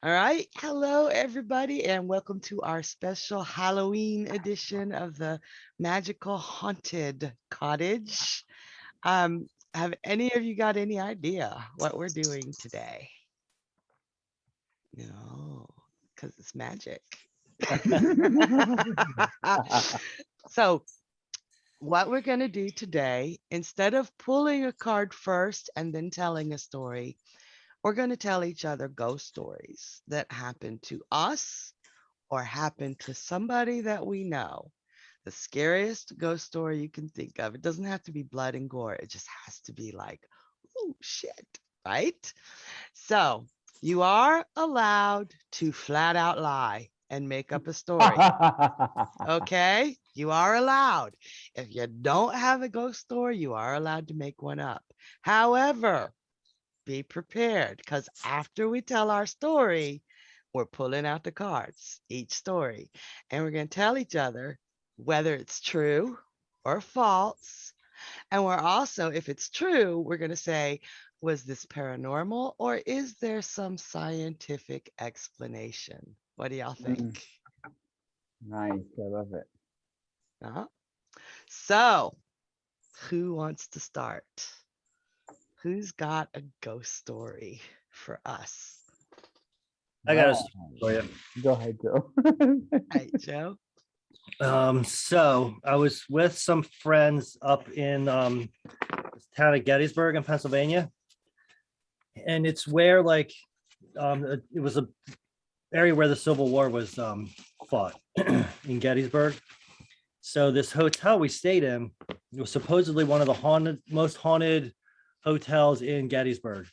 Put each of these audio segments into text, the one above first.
All right. Hello, everybody, and welcome to our special Halloween edition of the Magical Haunted Cottage. Have any of you got any idea what we're doing today? No, because it's magic. So, what we're going to do today, instead of pulling a card first and then telling a story, we're going to tell each other ghost stories that happened to us or happened to somebody that we know. The scariest ghost story you can think of. It doesn't have to be blood and gore. It just has to be like, oh shit, right? So you are allowed to flat out lie and make up a story. Okay? You are allowed. If you don't have a ghost story, you are allowed to make one up. However, be prepared because after we tell our story, we're pulling out the cards, each story, and we're going to tell each other whether it's true or false. And we're also, if it's true, we're going to say, was this paranormal or is there some scientific explanation? What do y'all think? Mm, nice. I love it. Uh-huh. So, who wants to start? Who's got a ghost story for us? I got a Wow. story for you. Go ahead, Joe. Hey, Joe. So I was with some friends up in this town of Gettysburg in Pennsylvania, and it's where it was a area where the Civil War was fought in Gettysburg. So this hotel we stayed in was supposedly one of the most haunted hotels in Gettysburg,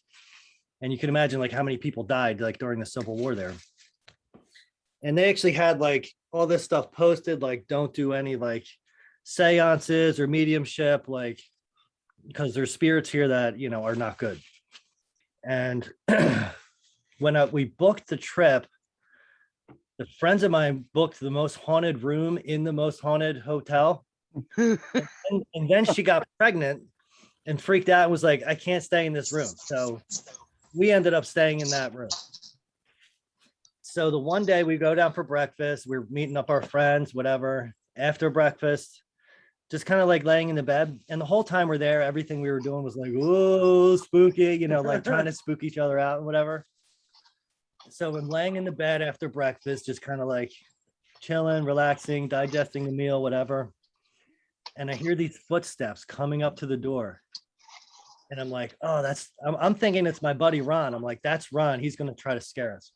and you can imagine like how many people died like during the Civil War there. And they actually had like all this stuff posted, like don't do any like seances or mediumship, like because there's spirits here that are not good. And when we booked the trip, the friends of mine booked the most haunted room in the most haunted hotel, and then she got pregnant and freaked out and was like, I can't stay in this room. So we ended up staying in that room. So the one day we go down for breakfast, we're meeting up our friends, whatever. After breakfast, just kind of like laying in the bed. And the whole time we're there, everything we were doing was like, whoa, spooky, like trying to spook each other out and whatever. So I'm laying in the bed after breakfast, just kind of like chilling, relaxing, digesting the meal, whatever. And I hear these footsteps coming up to the door. And I'm like, oh, I'm thinking it's my buddy Ron. I'm like, that's Ron. He's going to try to scare us.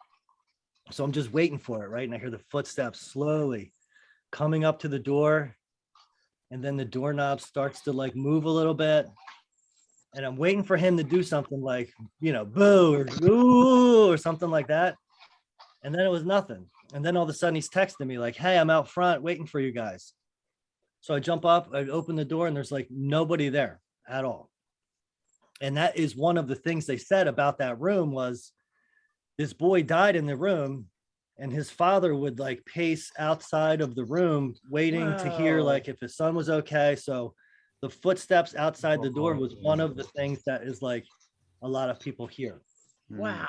So I'm just waiting for it, right? And I hear the footsteps slowly coming up to the door. And then the doorknob starts to like move a little bit. And I'm waiting for him to do something like, boo or ooh or something like that. And then it was nothing. And then all of a sudden he's texting me like, hey, I'm out front waiting for you guys. So I jump up, I open the door, and there's like nobody there at all. And that is one of the things they said about that room was this boy died in the room, and his father would like pace outside of the room waiting to hear Whoa. like if his son was okay. So the footsteps outside the door was one of the things that is like a lot of people hear. Mm. Wow.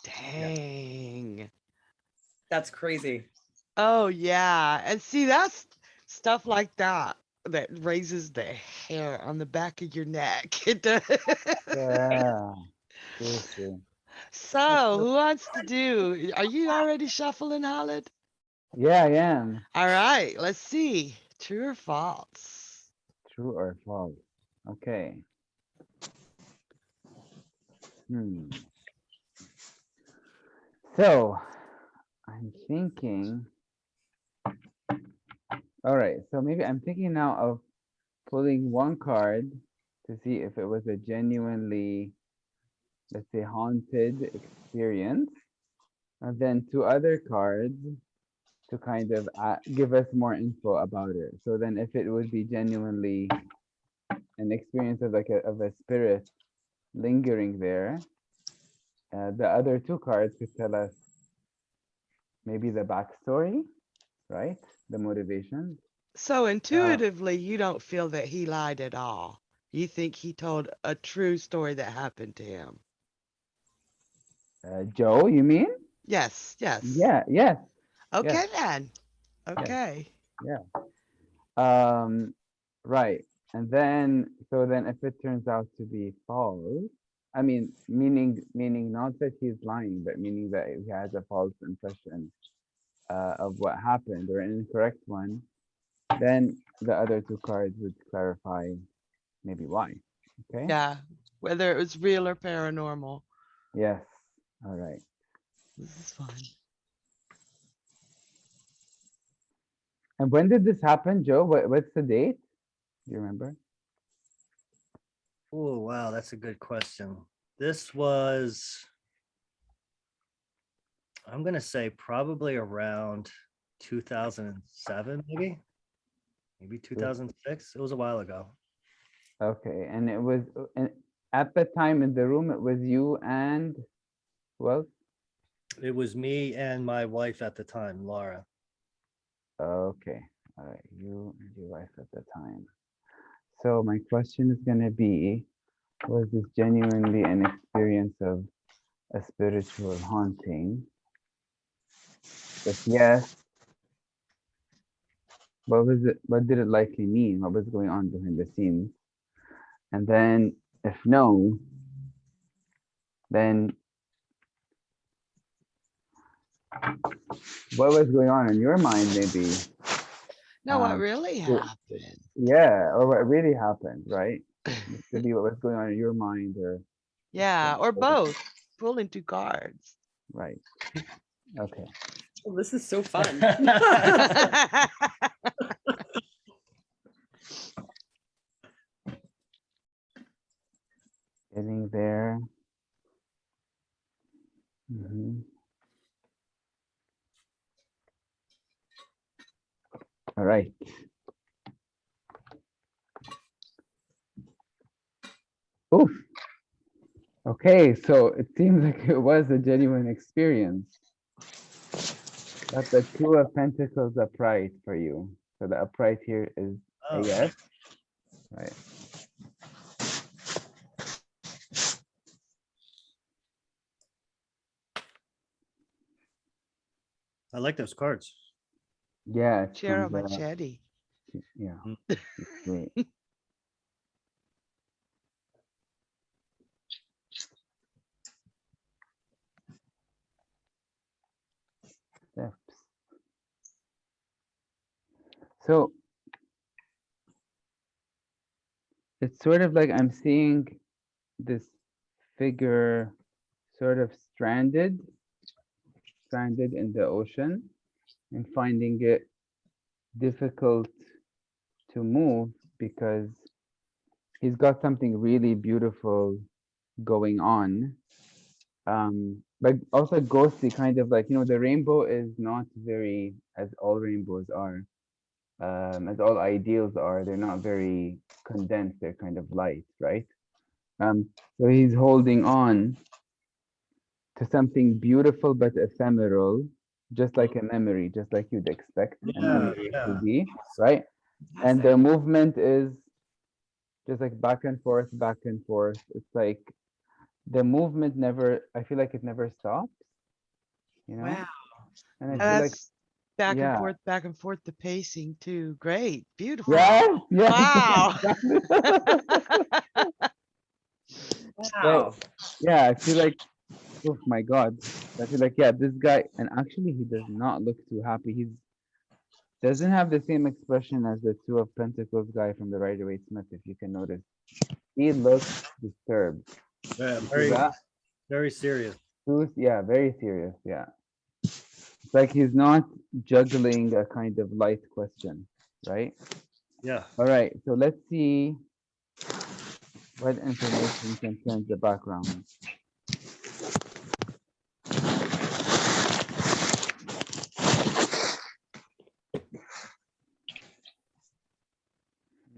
Yeah. Dang. That's crazy. Oh, yeah. And see, that's stuff like that that raises the hair on the back of your neck. It does. Yeah. True, true. So, who wants to do? Are you already shuffling, Holland? Yeah, I am. All right, let's see. True or false? True or false? Okay. Hmm. So I'm thinking, all right, so maybe I'm thinking now of pulling one card to see if it was a genuinely, let's say, haunted experience, and then two other cards to kind of give us more info about it. So then, if it would be genuinely an experience of like of a spirit lingering there, the other two cards could tell us maybe the backstory, right? The motivation. So, Uh, intuitively, you don't feel that he lied at all. You think he told a true story that happened to him. Joe, you mean? Yes, yes. Yeah, yes, yes, Okay then. yes, Okay. yeah. Um, right. And then, so then if it turns out to be false, I mean, meaning not that he's lying, but meaning that he has a false impression of what happened or an incorrect one, then the other two cards would clarify maybe why. Okay? Yeah. Whether it was real or paranormal. Yes. All right. This is fun. And when did this happen, Joe? What's the date? Do you remember? Oh, wow, that's a good question. This was, I'm gonna say probably around 2007, maybe Two- 2006. It was a while ago. Okay. And it was, and at the time in the room, it was you and who else? It was me and my wife at the time, Laura. Okay. All right. You and your wife at the time. So my question is going to be, was this genuinely an experience of a spiritual haunting? If yes, what was it? What did it likely mean? What was going on behind the scenes? And then if no, then what was going on in your mind maybe? No, what Um, really to- happened? yeah, or what really happened, right? It could be what was going on in your mind or Yeah, or both. Pulling two cards. right. Okay. Well, this is so fun. Getting there. Mhm. All right. Oof. Okay, so it seems like it was a genuine experience. But the Two of Pentacles upright for you. So the upright here is a Oh, yes, right? I like those cards. Yeah, it's Share a from the machete. yeah, Mm. it's great. Steps. So it's sort of like I'm seeing this figure sort of stranded in the ocean and finding it difficult to move because he's got something really beautiful going on. But also ghostly, kind of like, the rainbow is not very, as all rainbows are, as all ideals are, they're not very condensed, they're kind of light, right? So he's holding on to something beautiful but ephemeral, just like a memory, just like you'd expect a Yeah, memory to yeah. be, right? And the movement is just like back and forth, back and forth. It's like the movement never, I feel like it never stops, you know? Wow. And I And feel like, that's yeah, back and forth, the pacing too. Great. Beautiful. yes, yes, Wow. exactly. Right. Wow. Yeah, I feel like, oh my God. I feel like, yeah, this guy, and actually he does not look too happy. He's doesn't have the same expression as the Two of Pentacles guy from the Rider-Waite-Smith, if you can notice. He looks disturbed. Yeah, You see very, that? very serious. Yeah, very serious. Yeah. It's like he's not juggling a kind of light question, right? Yeah. All right. So let's see what information concerns the background.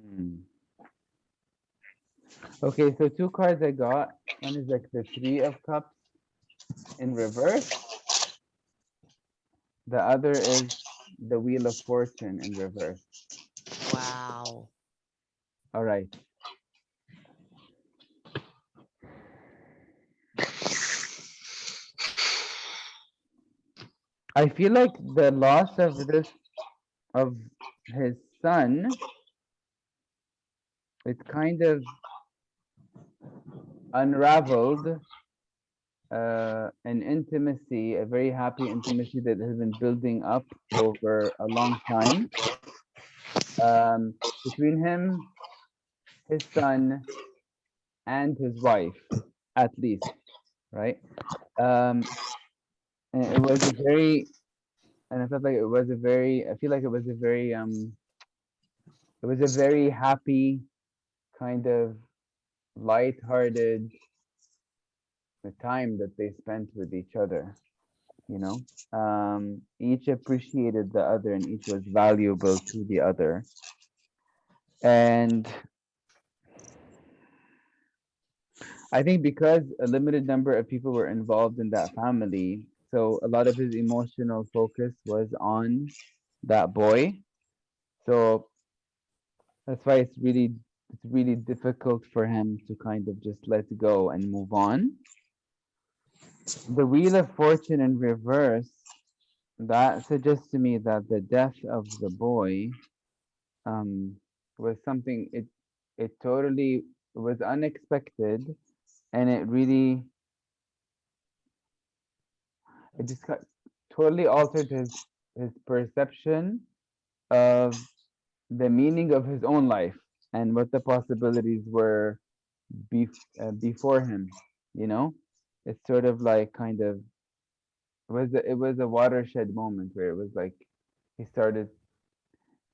Hmm. Okay, so two cards I got. One is like the Three of Cups in reverse. The other is the Wheel of Fortune in reverse. Wow. All right. I feel like the loss of his son, it kind of unraveled an intimacy, a very happy intimacy that has been building up over a long time, um, between him, his son, and his wife, at least, right? Um, and it was a very, and I felt like it was a very, I feel like it was a very happy, kind of light-hearted time that they spent with each other, you know. Each appreciated the other and each was valuable to the other. And I think because a limited number of people were involved in that family, so a lot of his emotional focus was on that boy. So that's why it's really difficult for him to kind of just let go and move on. The Wheel of Fortune in reverse, that suggests to me that the death of the boy um was something, it totally was unexpected, and it really, it just totally altered his perception of the meaning of his own life and what the possibilities were before him, you know. It's sort of like kind of, it was a watershed moment where it was like he started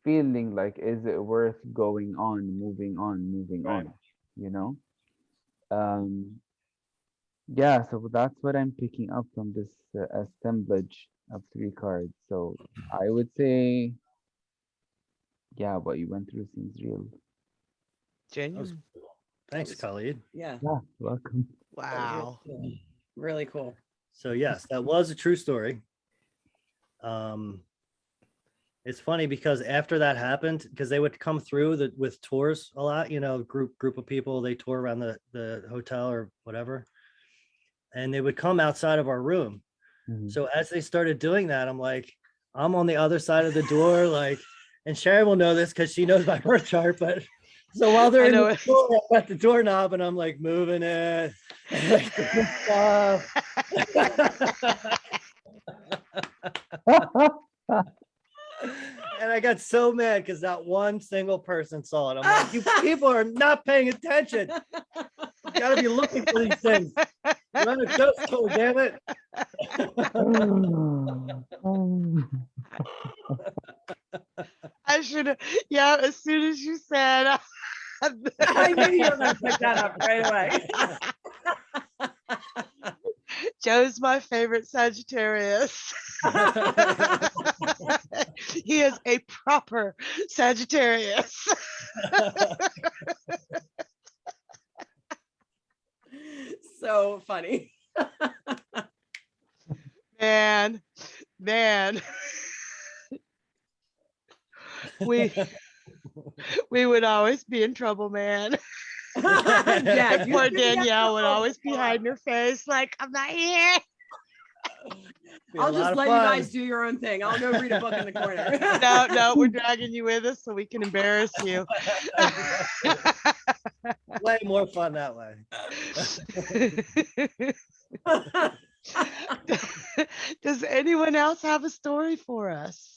feeling like, is it worth going on, moving Right. on, you know. um yeah, so that's what I'm picking up from this assemblage of three cards. So I would say, yeah, what you went through seems real. That was Genuine. cool. Thanks, was- Khalid. Yeah, Yeah, welcome. that was really Wow. cool. Really cool. So yes, that was a true story. Um, it's funny because after that happened, because they would come through with tours a lot, you know, group of people, they tour around the hotel or whatever, and they would come outside of our room. Mhm. So as they started doing that, I'm like, I'm on the other side of the door, like, and Sharon will know this because she knows my birth chart, but so while they're I in know the it. store, I'm at the doorknob and I'm like moving it and like doing stuff. And I got so mad because not one single person saw it. I'm like, you people are not paying attention. You gotta be looking for these things. You're on a ghost tour, damn it. I should have. Yeah, as soon as you said, I knew you were going to pick that up right away. Joe's my favorite Sagittarius. He is a proper Sagittarius. So funny. Man, man. We we would always be in trouble, man. Yeah, you Poor didn't get Danielle would trouble always be before. hiding her face like, I'm not here. Be a I'll lot just of let you fun. guys do your own thing. I'll go read a book in the corner. No, no, we're dragging you with us so we can embarrass you. Way more fun that way. Does anyone else have a story for us?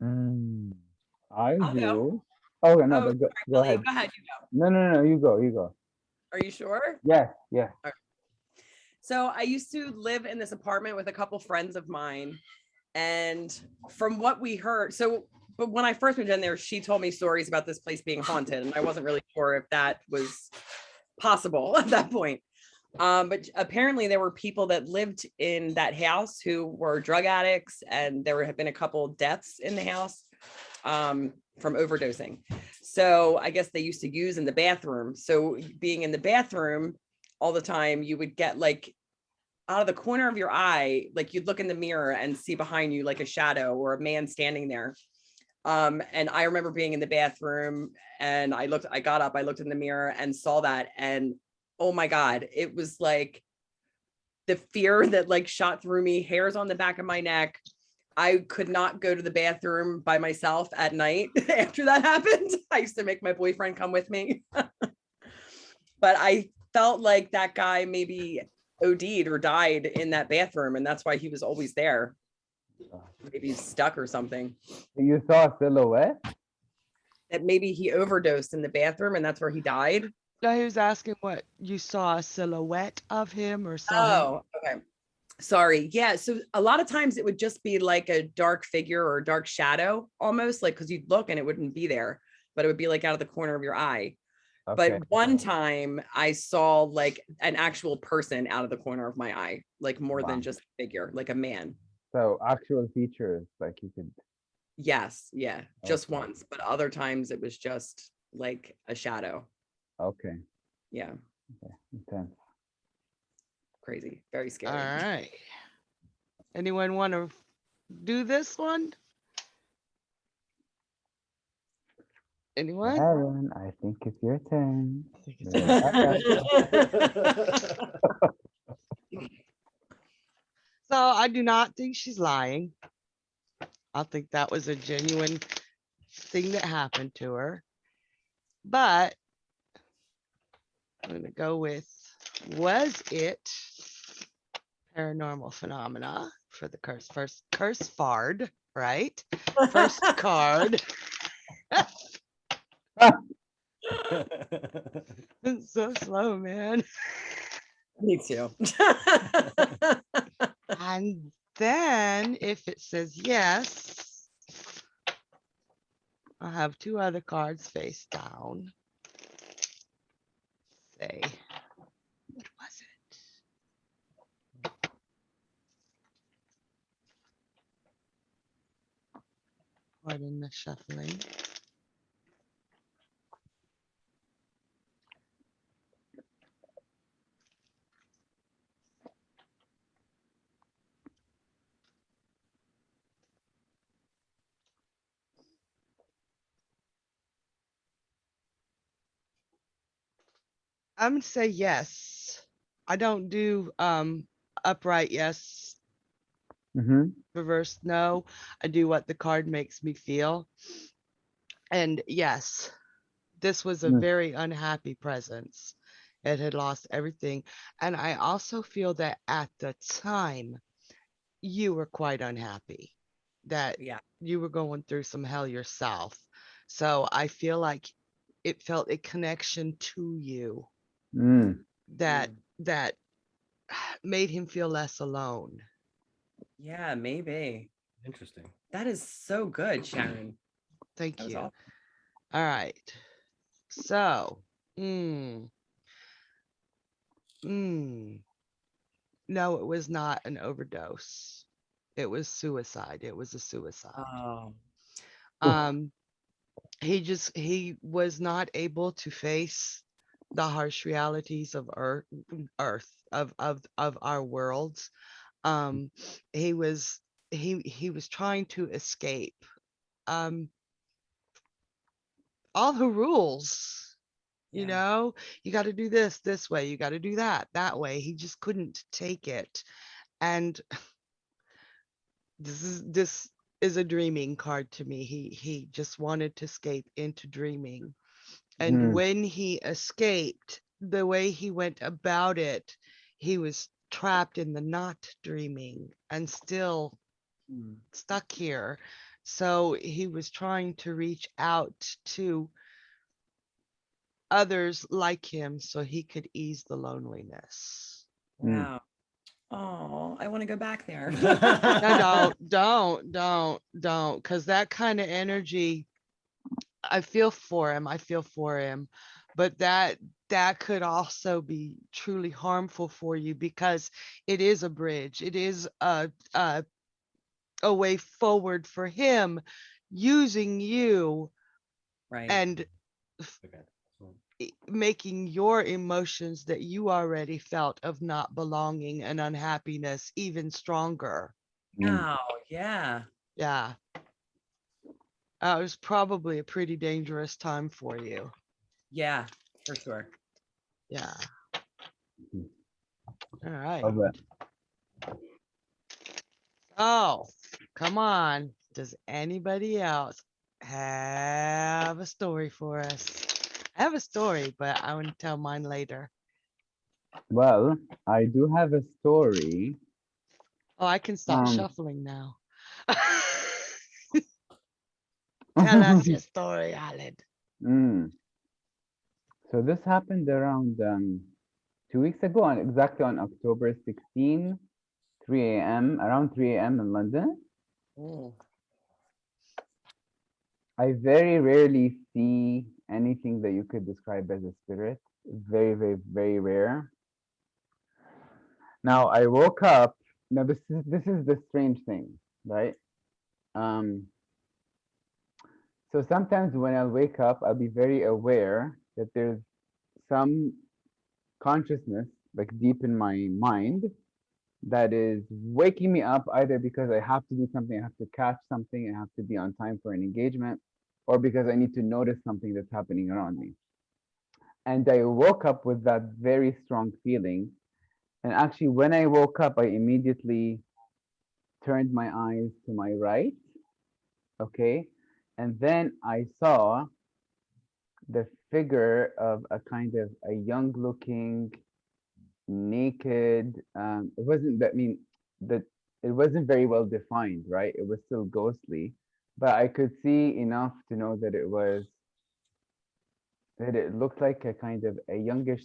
I I'll go. do. Oh no, Oh, but go Khalid, ahead. go ahead. You go. No, you go, you go. Are you sure? Yes, yes. So I used to live in this apartment with a couple friends of mine. And from what we heard, but when I first moved in there, she told me stories about this place being haunted. And I wasn't really sure if that was possible at that point. But apparently there were people that lived in that house who were drug addicts, and there have been a couple deaths in the house from overdosing. So I guess they used to use in the bathroom. So being in the bathroom all the time, you would get like out of the corner of your eye, like you'd look in the mirror and see behind you like a shadow or a man standing there. And I remember being in the bathroom and I got up, I looked in the mirror and saw that. And oh my God, it was like the fear that like shot through me, hairs on the back of my neck. I could not go to the bathroom by myself at night after that happened. I used to make my boyfriend come with me. But I felt like that guy maybe OD'd or died in that bathroom, and that's why he was always there. Maybe he's stuck or something. You saw a silhouette? That maybe he overdosed in the bathroom and that's where he died. No, he was asking what you saw a silhouette of him or saw him. Oh, okay. Sorry. Yeah. So a lot of times it would just be like a dark figure or a dark shadow almost like because you'd look and it wouldn't be there, but it would be like out of the corner of your eye. Okay. But one time I saw like an actual person out of the corner of my eye, like more Wow. than just a figure, like a man. So actual features, like you could. Yes. Yeah. Just Okay. once. But other times it was just like a shadow. Okay. Yeah. Intense. Crazy. Very All scary. right. Anyone want to do this one? Anyone? Aaron, I think it's your turn. I think it's So I do not think she's lying. I think that was a genuine thing that happened to her. But I'm going to go with, was it paranormal phenomena for the first curse fard, right? First card. It's so slow, man. Me too. And then if it says yes, I'll have two other cards face down. Say, what was it? Pardon the shuffling. I'm gonna say yes. I don't do upright yes, Mm-hmm. reverse no. I do what the card makes me feel. And yes, this was a Mm. very unhappy presence. It had lost everything. And I also feel that at the time, you were quite unhappy, that Yeah. you were going through some hell yourself. So I feel like it felt a connection to you Mm. that made him feel less alone. Yeah, maybe. Interesting. That is so good, Sharon. Thank That was you. awesome. All right. So, no, it was not an overdose. It was suicide. It was a suicide. Oh, Um, he was not able to face the harsh realities of earth of our worlds. Um, he was trying to escape all the rules. You yeah. know, you got to do this way, you got to do that way. He just couldn't take it. And this is a dreaming card to me. He just wanted to escape into dreaming. And Mm. when he escaped, the way he went about it, he was trapped in the not dreaming and still stuck here. So he was trying to reach out to others like him so he could ease the loneliness. Mm. Wow. Oh, I want to go back there. No, don't, because that kind of energy, I feel for him. But that could also be truly harmful for you because it is a bridge. It is a way forward for him using you Right. and Okay. So, making your emotions that you already felt of not belonging and unhappiness even stronger. Mm. Wow. Yeah. Yeah. It was probably a pretty dangerous time for you. Yeah, for sure. Yeah. Mhm. All right. Love it. Oh, come on. Does anybody else have a story for us? I have a story, but I want to tell mine later. Well, I do have a story. Oh, I can stop Um, shuffling now. Tell us your story, Alan. mm, so this happened around 2 weeks ago, on exactly on October 16, 3 a.m., around 3 a.m. in London. Mm. I very rarely see anything that you could describe as a spirit. Very, very, very rare. Now I woke up. Now this is the strange thing, right? Um, so sometimes when I'll wake up, I'll be very aware that there's some consciousness, like deep in my mind, that is waking me up either because I have to do something, I have to catch something, I have to be on time for an engagement, or because I need to notice something that's happening around me. And I woke up with that very strong feeling. And actually, when I woke up, I immediately turned my eyes to my right, okay? And then I saw the figure of a kind of a young looking, naked, it wasn't that, I mean, that it wasn't very well defined, right? It was still ghostly, but I could see enough to know that it looked like a kind of a youngish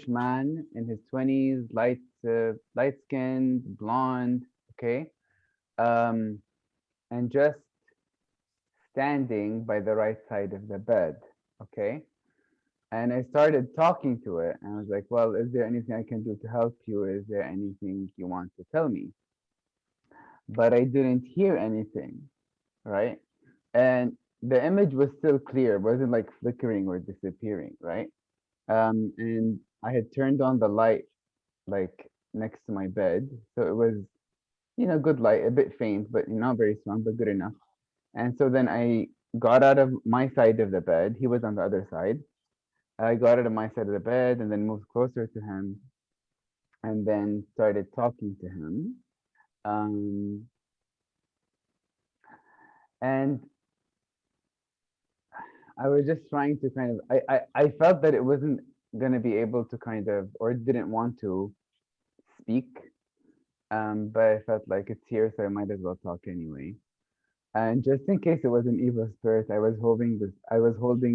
man in his 20s, light skinned, blonde, okay, um, and just standing by the right side of the bed, okay. And I started talking to it, and I was like, "Well, is there anything I can do to help you? Is there anything you want to tell me?" But I didn't hear anything, right? And the image was still clear, it wasn't like flickering or disappearing, right? And I had turned on the light like next to my bed. So it was, good light, a bit faint, but not very strong, but good enough. And so then I got out of my side of the bed. He was on the other side. I got out of my side of the bed and then moved closer to him and then started talking to him. Um, and I was just trying to kind of, I felt that it wasn't going to be able to kind of, or didn't want to speak. But I felt like it's here, so I might as well talk anyway. And just in case it was an evil spirit, I was holding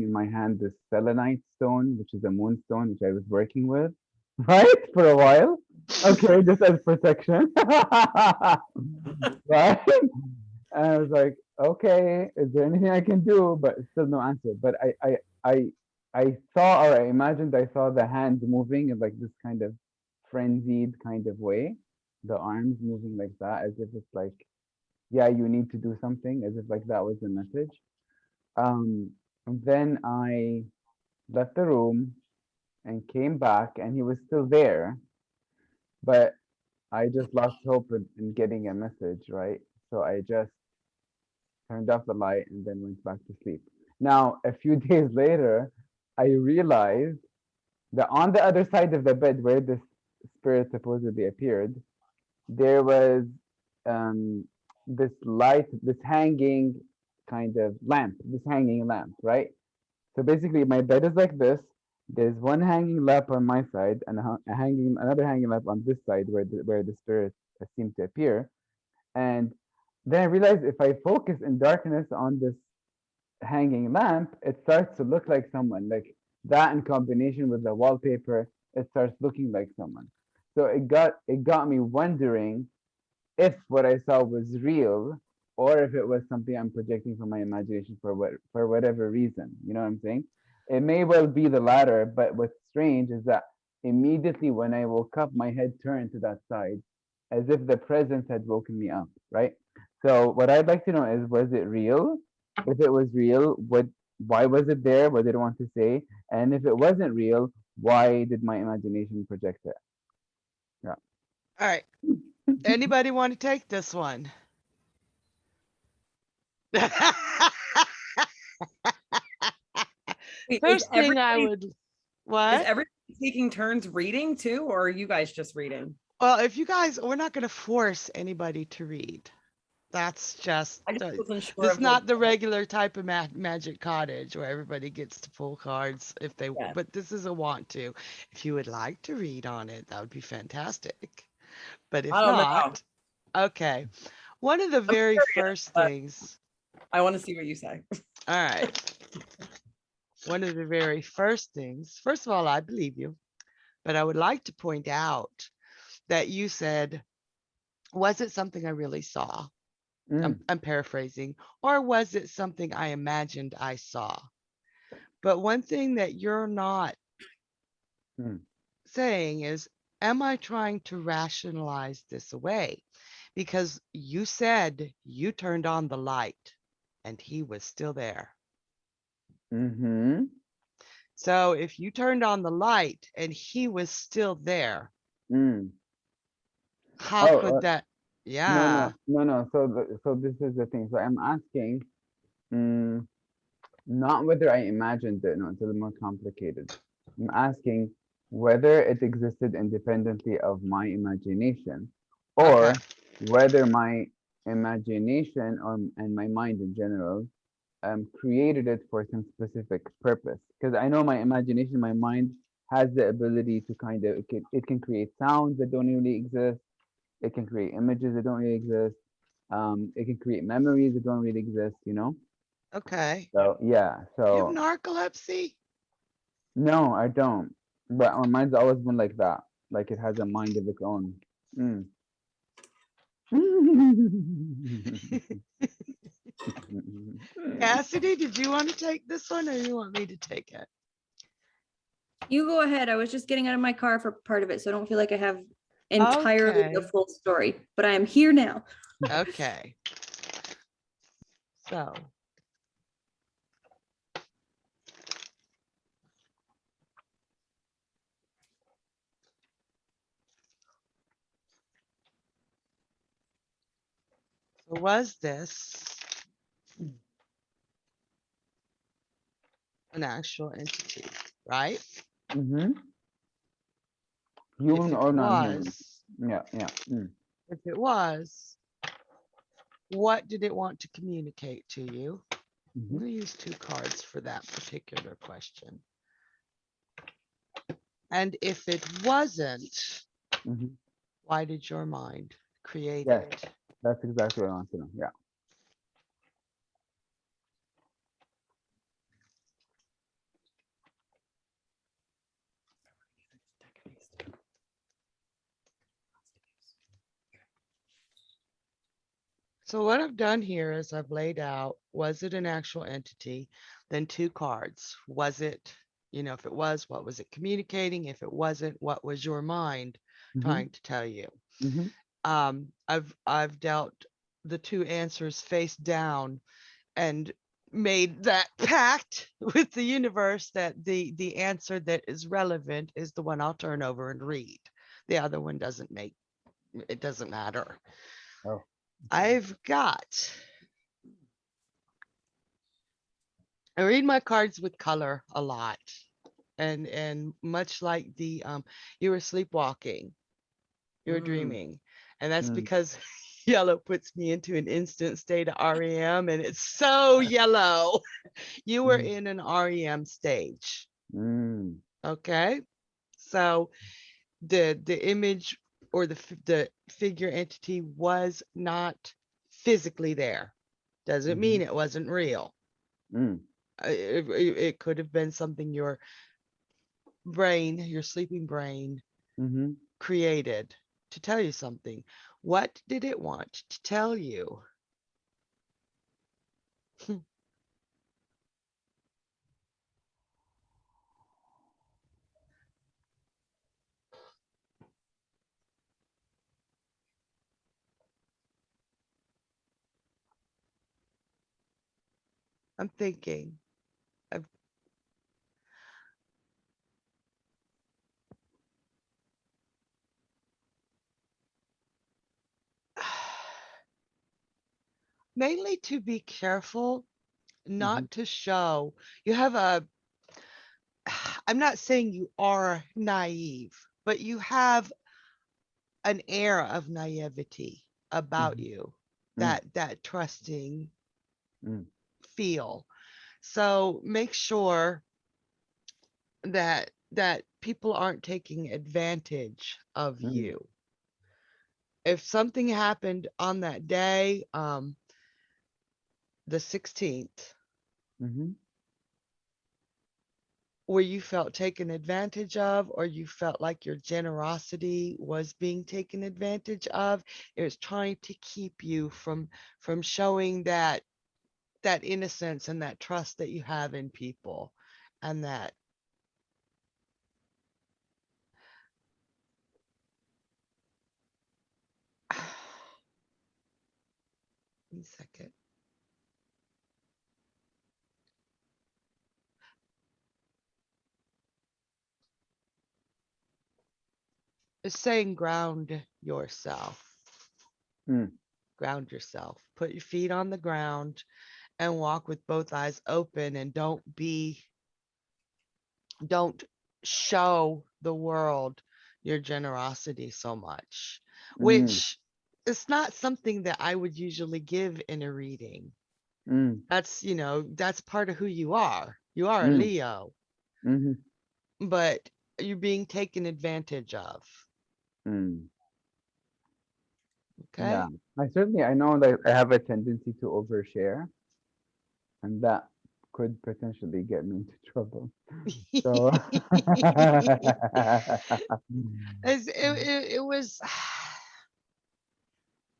in my hand this selenite stone, which is a moonstone, which I was working with, right? For a while. Okay, just as protection. Right? And I was like, okay, is there anything I can do? But still no answer. But I saw, or I imagined I saw the hand moving in like this kind of frenzied kind of way, the arms moving like that, as if it's like, yeah, you need to do something, as if like that was the message. And then I left the room and came back, and he was still there, but I just lost hope in getting a message, right? So I just turned off the light and then went back to sleep. Now, a few days later, I realized that on the other side of the bed where this spirit supposedly appeared, there was um, this light, this hanging kind of lamp, this hanging lamp, right? So basically, my bed is like this. There's one hanging lamp on my side and another hanging lamp on this side where the spirit seemed to appear. And then I realized if I focus in darkness on this hanging lamp, it starts to look like someone. Like that in combination with the wallpaper, it starts looking like someone. So it got me wondering if what I saw was real or if it was something I'm projecting from my imagination for whatever reason. You know what I'm saying? It may well be the latter, but what's strange is that immediately when I woke up, my head turned to that side as if the presence had woken me up, right? So what I'd like to know is, was it real? If it was real, why was it there? What did it want to say? And if it wasn't real, why did my imagination project it? Yeah. All right. Anybody want to take this one? Wait, First thing I would is what? everybody taking turns reading too, or are you guys just reading? Well, if you guys, we're not going to force anybody to read. That's just, I just wasn't sure this of like, not the regular type of magic cottage where everybody gets to pull cards if they, yeah, but this is a want to. If you would like to read on it, that would be fantastic. But I if don't know. not, okay. One of the I'm very curious, first but things, I want to see what you say. all right. One of the very first things, first of all, I believe you, but I would like to point out that you said, was it something I really saw? Mm, I'm paraphrasing, or was it something I imagined I saw? But one thing that you're not mm, saying is, am I trying to rationalize this away? Because you said you turned on the light and he was still there. mm-hmm. So if you turned on the light and he was still there, Mm. how Oh, could that? no, Yeah. no, no, no. So this is the thing. So I'm asking, mm, not whether I imagined it. No, it's a little more complicated. I'm asking whether it existed independently of my imagination, Okay. or whether my imagination or and my mind in general created it for some specific purpose. Because I know my imagination, my mind has the ability to kind of it can create sounds that don't really exist. It can create images that don't really exist. It can create memories that don't really exist. You know. Okay. So yeah. You have So narcolepsy? no, I don't. But my mind's always been like that. Like it has a mind of its own. Mm. Cassidy, did you want to take this one or you want me to take it? You go ahead. I was just getting out of my car for part of it, so I don't feel like I have entirely the Okay. full story. But I am here now. Okay. So, was this an actual entity, right? Mm-hmm. If Human it or non-human. was, Yeah, yeah. Mm. if it was, what did it want to communicate to you? I'm Mm-hmm. going to use 2 cards for that particular question. And if it wasn't, Mm-hmm. why did your mind create Yes, it? that's exactly what I want to know. Yeah. So what I've done here is I've laid out, was it an actual entity? Then 2 cards. Was it, if it was, what was it communicating? If it wasn't, what was your mind Mm-hmm. trying to tell you? Mm-hmm. I've dealt the 2 answers face down and made that pact with the universe that the answer that is relevant is the one I'll turn over and read. The other one it doesn't matter. Oh. I've got I read my cards with color a lot. And much like the you were sleepwalking, you were Mm. dreaming. And that's Mm. because yellow puts me into an instant state of REM and it's so yellow. You were Mm. in an REM stage. Mm. Okay? So the image or the figure entity was not physically there. Doesn't Mm-hmm. mean it wasn't real. Mm. It could have been something your brain, your sleeping brain, Mm-hmm. created to tell you something. What did it want to tell you? I'm thinking. I've, mainly to be careful Mm-hmm. not to show you have a I'm not saying you are naive, but you have an air of naivety about Mhm. you, Mm. that trusting Mm. feel. So make sure that people aren't taking advantage of Mm. you. If something happened on that day, the 16th, Mhm. where you felt taken advantage of, or you felt like your generosity was being taken advantage of, it was trying to keep you from showing that innocence and that trust that you have in people, and that 1 second. It's saying ground yourself. Mm. Ground yourself. Put your feet on the ground and walk with both eyes open, and don't show the world your generosity so much, Mm. which is not something that I would usually give in a reading. Mm. That's part of who you are. You are a Mm. Leo, Mhm. but you're being taken advantage of. Mm. Yeah. Okay. I know that I have a tendency to overshare, and that could potentially get me into trouble. So It was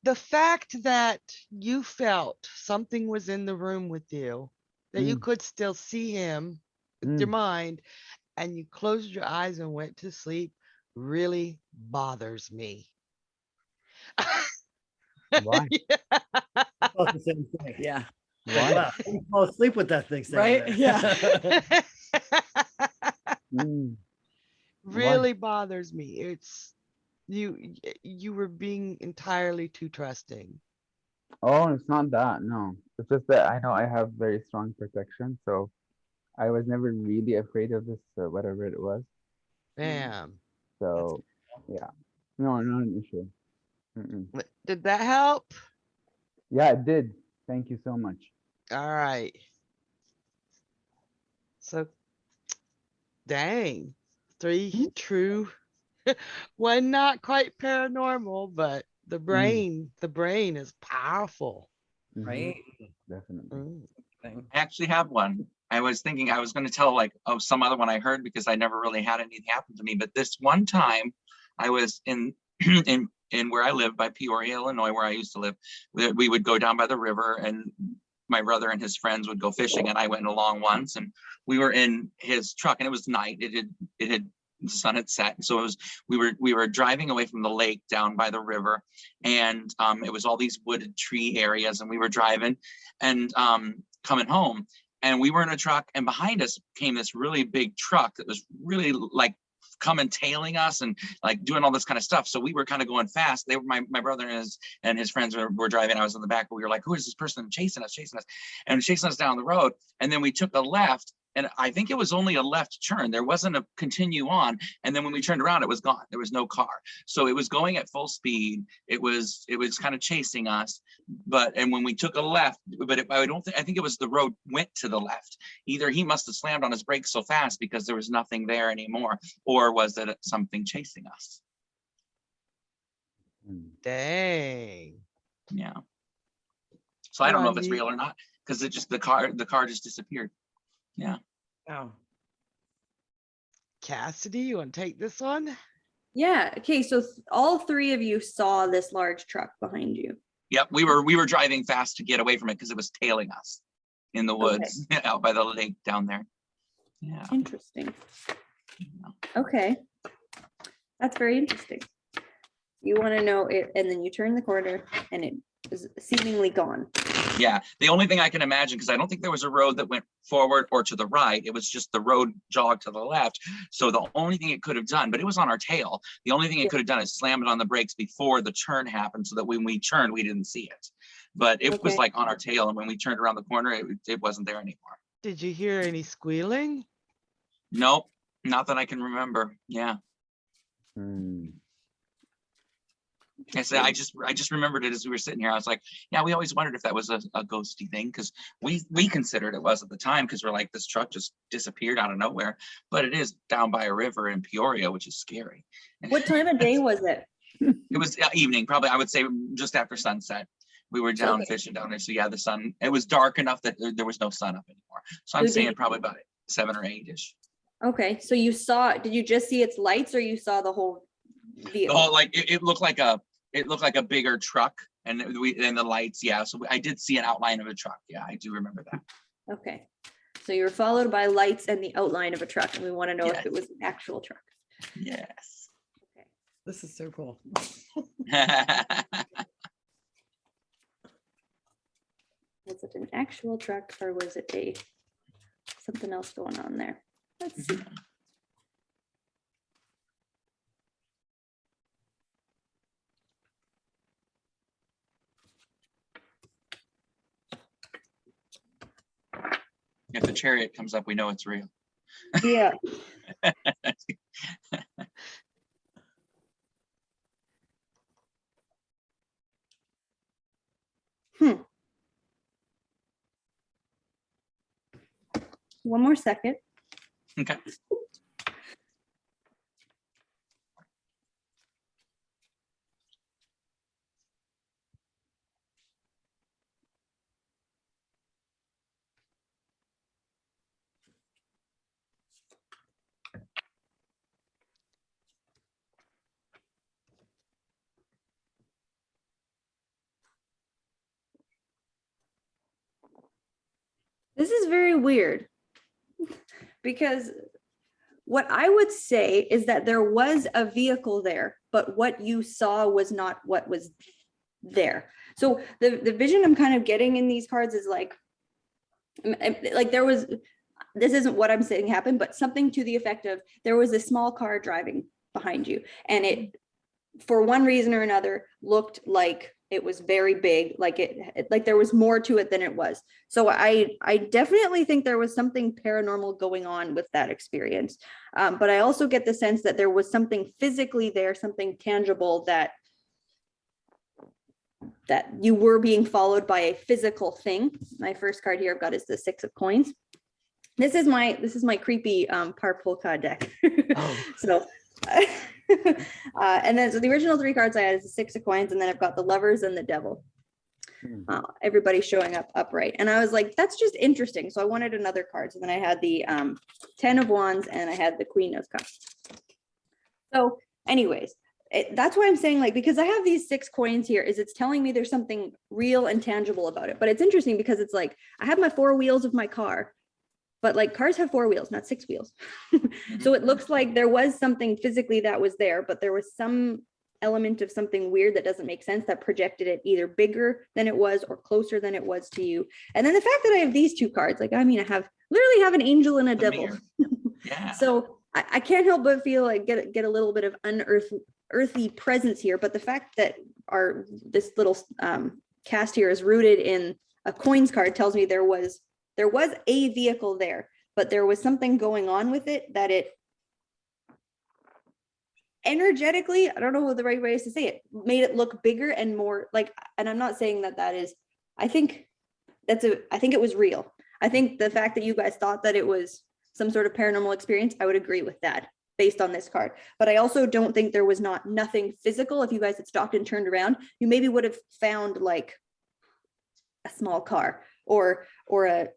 the fact that you felt something was in the room with you, that you Mm. could still see him with your Mm. mind, and you closed your eyes and went to sleep, really bothers me. Why? I thought the same thing. Yeah. Like, Why? wow, you fall asleep with that thing sitting Right? there. Yeah. Mm. Why? Really bothers me. It's you were being entirely too trusting. Oh, it's not that. No, it's just that I know I have very strong protection, so I was never really afraid of this, whatever it was. Mm. Bam. That's So, yeah, no, not an issue. Mm-mm. Did that help? Yeah, it did. Thank you so much. All right. So dang. Three Mm. true, one not quite paranormal, but Mm. the brain is powerful. Mm-hmm. Right. Definitely. Mm. Thing. I actually have one. I was thinking I was going to tell like oh some other one I heard because I never really had anything happen to me. But this one time, I was in in where I live by Peoria, Illinois, where I used to live. We would go down by the river, and my brother and his friends would go fishing, and I went along once, and we were in his truck, and it was night. It had the sun had set, so it was we were driving away from the lake down by the river, and it was all these wooded tree areas, and we were driving, and coming home, and we were in a truck, and behind us came this really big truck that was really like coming tailing us and like doing all this kind of stuff. So we were kind of going fast. They were my brother and his friends were driving. I was in the back, but we were like, who is this person chasing us, and chasing us down the road. And then we took a left, and I think it was only a left turn. There wasn't a continue on. And then when we turned around, it was gone. There was no car. So it was going at full speed. It was kind of chasing us. And when we took a left, but I think it was the road went to the left. Either he must have slammed on his brakes so fast because there was nothing there anymore, or was it something chasing us? Mm. Dang. Yeah. So I don't know if it's Rodney, real or not because the car just disappeared. Yeah. Oh. Cassidy, you want to take this one? Yeah. Okay. So all three of you saw this large truck behind you. Yep. We were driving fast to get away from it because it was tailing us in the Okay. woods out by the lake down there. Yeah. Interesting. Okay. That's very interesting. You want to know it, and then you turn the corner and it is seemingly gone. Yeah. The only thing I can imagine, because I don't think there was a road that went forward or to the right. It was just the road jogged to the left. So the only thing it could have done, but it was on our tail. The only thing it could have done is slam it on the brakes before the turn happened so that when we turned, we didn't see it. But it was Okay. like on our tail. And when we turned around the corner, it wasn't there anymore. Did you hear any squealing? Nope. Not that I can remember. Yeah. Mm. I said, I just remembered it as we were sitting here. I was like, yeah, we always wondered if that was a ghosty thing, because we considered it was at the time, because we're like, this truck just disappeared out of nowhere. But it is down by a river in Peoria, which is scary. What time of day was it? It was evening, probably, I would say just after sunset. We were down Okay. fishing down there. So yeah, the sun, it was dark enough that there was no sun up anymore. So I'm So did saying you- probably about 7 or 8-ish. Okay, so you saw, did you just see its lights or you saw the whole The vehicle? whole, like, it looked like a bigger truck, and the lights, yeah. So I did see an outline of a truck. Yeah, I do remember that. Okay, so you were followed by lights and the outline of a truck, and we want to know Yes. if it was an actual truck. Yes. This is so cool. Was it an actual truck or was it something else going on there? Let's see. If the chariot comes up, we know it's real. Yeah. One more second. Okay. This is very weird because what I would say is that there was a vehicle there, but what you saw was not what was there. So the vision I'm kind of getting in these cards is like there was, this isn't what I'm saying happened, but something to the effect of there was a small car driving behind you, and it, for one reason or another, looked like it was very big, like there was more to it than it was. So I definitely think there was something paranormal going on with that experience. But I also get the sense that there was something physically there, something tangible, that you were being followed by a physical thing. My first card here I've got is the 6 of coins. This is my creepy par polka deck. Oh. So and then so the original 3 cards I had is the 6 of coins, and then I've got the Lovers and the Devil. Everybody showing up upright, and I was like, that's just interesting, so I wanted another card. So then I had the 10 of Wands and I had the Queen of Cups. So anyways, that's why I'm saying, like, because I have these 6 coins here, is it's telling me there's something real and tangible about it. But it's interesting because it's like I have my 4 wheels of my car, but like cars have 4 wheels, not 6 wheels. So it looks like there was something physically that was there, but there was some element of something weird that doesn't make sense that projected it either bigger than it was or closer than it was to you. And then the fact that I have these 2 cards, like, I mean, I literally have an angel and a The devil. mirror. Yeah. So I can't help but feel like get a little bit of earthy presence here. But the fact that this little cast here is rooted in a coins card tells me there was a vehicle there, but there was something going on with it that it energetically, I don't know what the right way is to say it, made it look bigger and more like, and I'm not saying that is, I think it was real. I think the fact that you guys thought that it was some sort of paranormal experience, I would agree with that based on this card. But I also don't think there was nothing physical. If you guys had stopped and turned around, you maybe would have found like a small car or a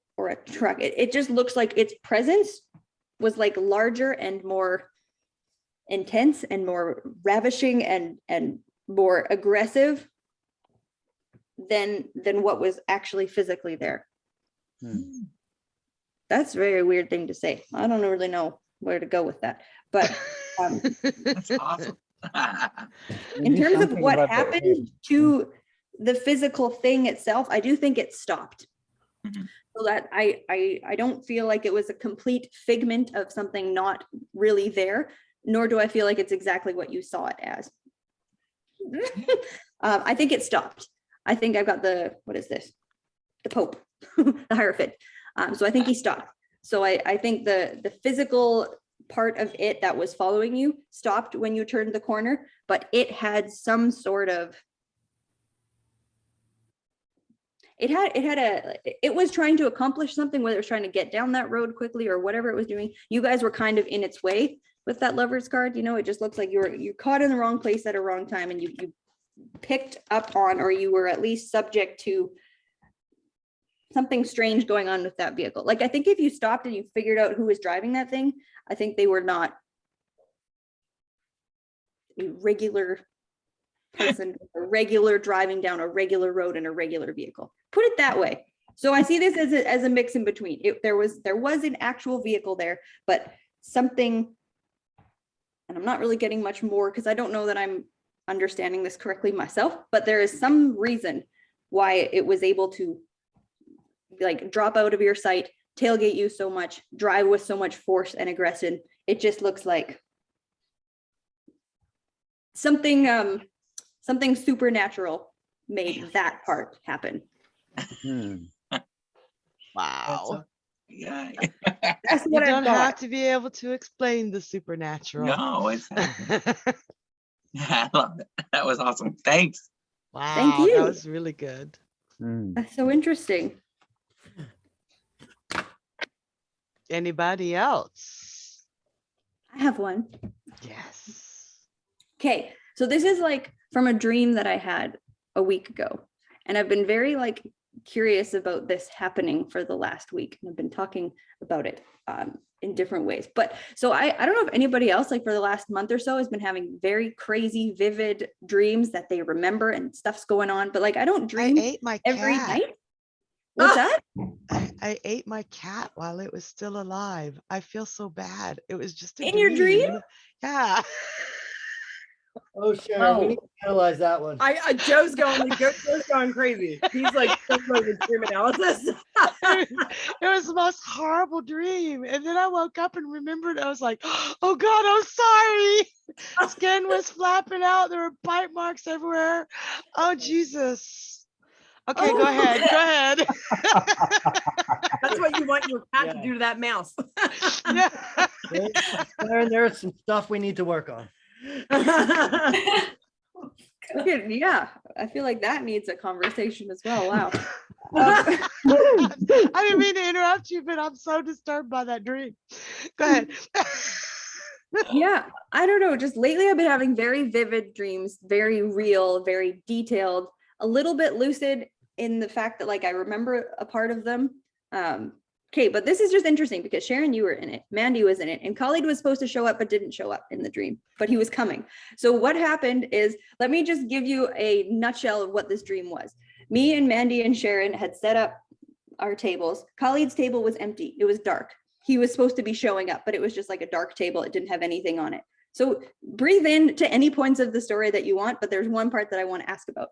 truck. It just looks like its presence was like larger and more intense and more ravishing and more aggressive than what was actually physically there. That's a very weird thing to say. I don't really know where to go with that, but That's awesome. in terms of what happened to the physical thing itself, I do think it stopped. Mhm. So that I don't feel like it was a complete figment of something not really there, nor do I feel like it's exactly what you saw it as. I think it stopped. I think I've got what is this? The Pope, the Hierophant. So I think he stopped. So I think the physical part of it that was following you stopped when you turned the corner, but it had some sort of, it was trying to accomplish something, whether it was trying to get down that road quickly or whatever it was doing. You guys were kind of in its way with that Lover's card. You know, it just looks like you're caught in the wrong place at a wrong time, and you picked up on, or you were at least subject to something strange going on with that vehicle. Like, I think if you stopped and you figured out who was driving that thing, I think they were not a regular person, a regular driving down a regular road in a regular vehicle. Put it that way. So I see this as a mix in between. There was an actual vehicle there, but something, and I'm not really getting much more because I don't know that I'm understanding this correctly myself, but there is some reason why it was able to like drop out of your sight, tailgate you so much, drive with so much force and aggression. It just looks like something supernatural made that part happen. Wow. Yeah. That's You what I don't have thought. to be able to explain the supernatural. No, it's I love it. That was awesome. Thanks. Wow, you. that was really good. That's so interesting. Anybody else? I have one. Yes. Okay, so this is like from a dream that I had a week ago, and I've been very like curious about this happening for the last week, and I've been talking about it in different ways. But so I don't know if anybody else, like for the last month or so, has been having very crazy, vivid dreams that they remember and stuff's going on. But like I don't I dream ate my every cat. night. What's that? I ate my cat while it was still alive. I feel so bad. It was just a In your dream? Yeah. Oh, Sharon, we need to analyze that one. Joe's going crazy. He's like dream analysis. It was the most horrible dream. And then I woke up and remembered, I was like, oh God, I'm sorry. Skin was flapping out. There were bite marks everywhere. Oh, Jesus. Okay, go ahead. Go ahead. That's what you want your cat to do to that mouse. Yeah. Sharon, there's some stuff we need to work on. Yeah, I feel like that needs a conversation as well. Wow. I didn't mean to interrupt you, but I'm so disturbed by that dream. Go ahead. Yeah, I don't know. Just lately, I've been having very vivid dreams, very real, very detailed, a little bit lucid in the fact that like I remember a part of them. Okay, but this is just interesting because Sharon, you were in it, Mandy was in it, and Khalid was supposed to show up but didn't show up in the dream, but he was coming. So what happened is, let me just give you a nutshell of what this dream was. Me and Mandy and Sharon had set up our tables. Khalid's table was empty. It was dark. He was supposed to be showing up, but it was just like a dark table. It didn't have anything on it. So breathe in to any points of the story that you want, but there's one part that I want to ask about.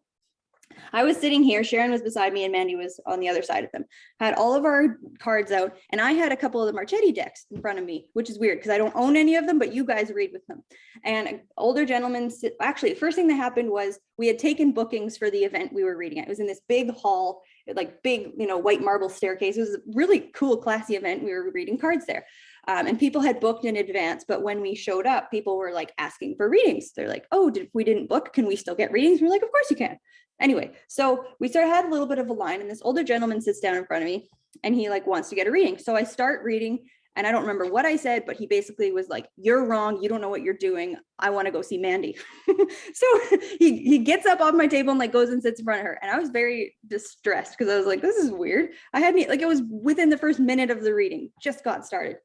I was sitting here, Sharon was beside me, and Mandy was on the other side of them. Had all of our cards out, and I had a couple of the Marchetti decks in front of me, which is weird because I don't own any of them, but you guys read with them. And an older gentleman, actually, first thing that happened was we had taken bookings for the event we were reading at. It was in this big hall, like big, white marble staircase. It was a really cool, classy event. We were reading cards there. And people had booked in advance, but when we showed up, people were like asking for readings. They're like, oh, we didn't book, can we still get readings? We're like, of course you can. Anyway, so we had a little bit of a line, and this older gentleman sits down in front of me and he like wants to get a reading. So I start reading, and I don't remember what I said, but he basically was like, you're wrong. You don't know what you're doing. I want to go see Mandy. So he gets up off my table and like goes and sits in front of her. And I was very distressed because I was like, this is weird. I hadn't, like, it was within the first minute of the reading, just got started.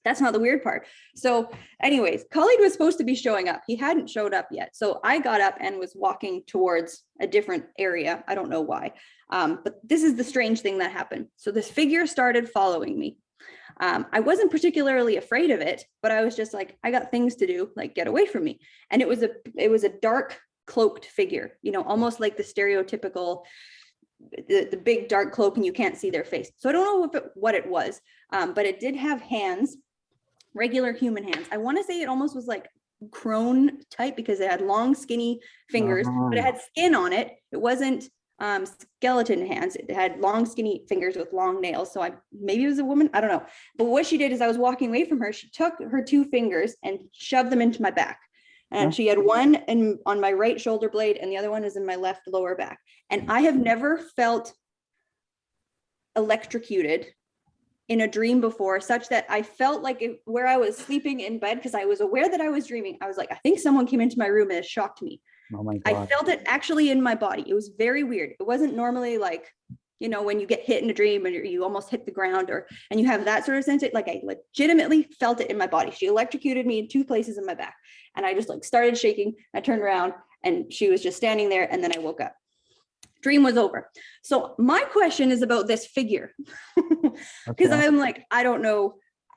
That's not the weird part. So anyways, Khalid was supposed to be showing up. He hadn't showed up yet. So I got up and was walking towards a different area. I don't know why. But this is the strange thing that happened. So this figure started following me. I wasn't particularly afraid of it, but I was just like, I got things to do, like get away from me. And it was a dark cloaked figure, almost like the stereotypical, the big dark cloak and you can't see their face. So I don't know what it was, but it did have hands, regular human hands. I want to say it almost was like crone type because it had long skinny fingers, but it had skin on it. It wasn't skeleton hands. It had long, skinny fingers with long nails. So maybe it was a woman. I don't know. But what she did is I was walking away from her. She took her 2 fingers and shoved them into my back. And she had one on my right shoulder blade and the other one is in my left lower back. And I have never felt electrocuted in a dream before, such that I felt like where I was sleeping in bed, because I was aware that I was dreaming, I was like, I think someone came into my room and it shocked me. Oh my I God. felt it actually in my body. It was very weird. It wasn't normally like, you know, when you get hit in a dream and you almost hit the ground and you have that sort of sense. Like I legitimately felt it in my body. She electrocuted me in 2 places in my back. And I just like started shaking. I turned around and she was just standing there. And then I woke up. Dream was over. So my question is about this figure. Because I'm like, I don't know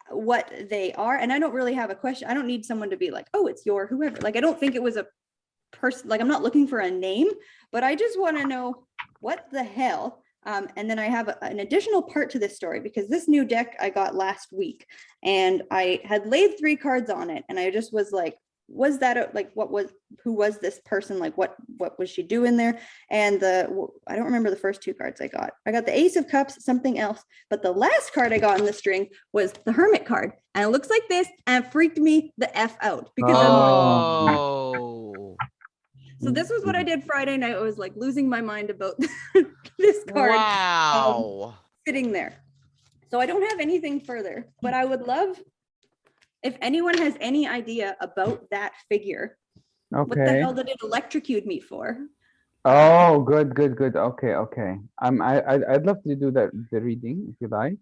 what they are. And I don't really have a question. I don't need someone to be like, oh, it's your whoever. Like, I don't think it was a person. Like, I'm not looking for a name, but I just want to know what the hell. And then I have an additional part to this story, because this new deck I got last week and I had laid 3 cards on it. And I just was like, was that like, who was this person? Like, what was she doing there? And I don't remember the first 2 cards I got. I got the Ace of Cups, something else. But the last card I got in the string was the Hermit card. And it looks like this and it freaked me the F out because I'm like, Oh, so this was what I did Friday night. I was like losing my mind about this card wow. sitting there. So I don't have anything further, but I would love if anyone has any idea about that figure. What the Okay. hell did it electrocute me for? Oh, good. Okay. I'd love to do the reading if you like.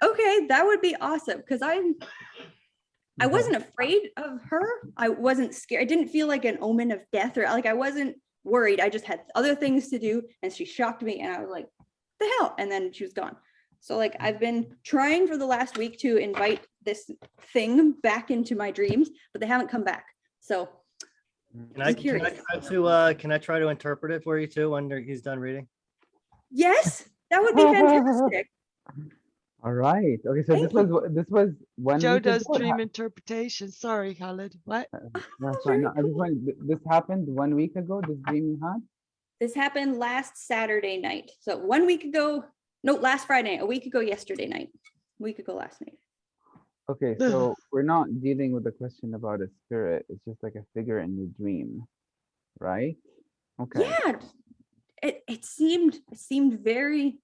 Okay, that would be awesome, because I wasn't afraid of her. I wasn't scared. I didn't feel like an omen of death, or like I wasn't worried. I just had other things to do, and she shocked me, and I was like, the hell? And then she was gone. So like I've been trying for the last week to invite this thing back into my dreams, but they haven't come back. So Can I try to interpret it for you too when he's done reading? yes, that would be fantastic. All right. Okay, so Thank this was 1 Joe week does ago. dream interpretation. Sorry, Khaled. What? That's fine. No, I just want, this happened 1 week ago, this dream you had? This happened last Saturday night. So 1 week ago, no, last Friday, a week ago yesterday night, a week ago last night. Okay, so we're not dealing with the question about a spirit. It's just like a figure in your dream, right? Okay. Yeah, it seemed very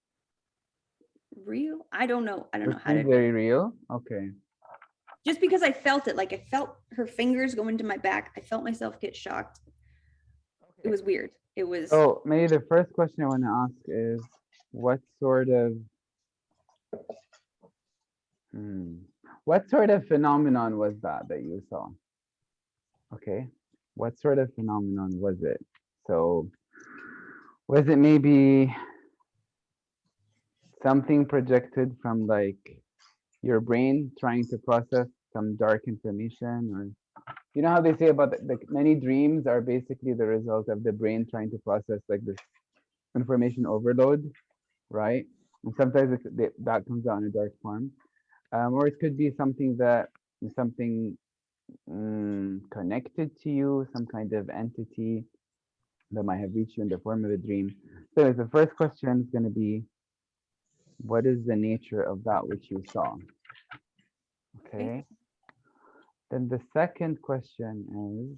real. I don't know how It to, seems very real. Okay. just because I felt it, like I felt her fingers go into my back. I felt myself get shocked. It was weird. It was, So maybe the first question I want to ask is, what sort of phenomenon was that you saw? Okay, what sort of phenomenon was it? So was it maybe something projected from like your brain trying to process some dark information? Or you know how they say about many dreams are basically the result of the brain trying to process like this information overload, right? And sometimes that comes out in a dark form. Or it could be something connected to you, some kind of entity that might have reached you in the form of a dream. So the first question is going to be, what is the nature of that which you saw? Okay. Then the second question is,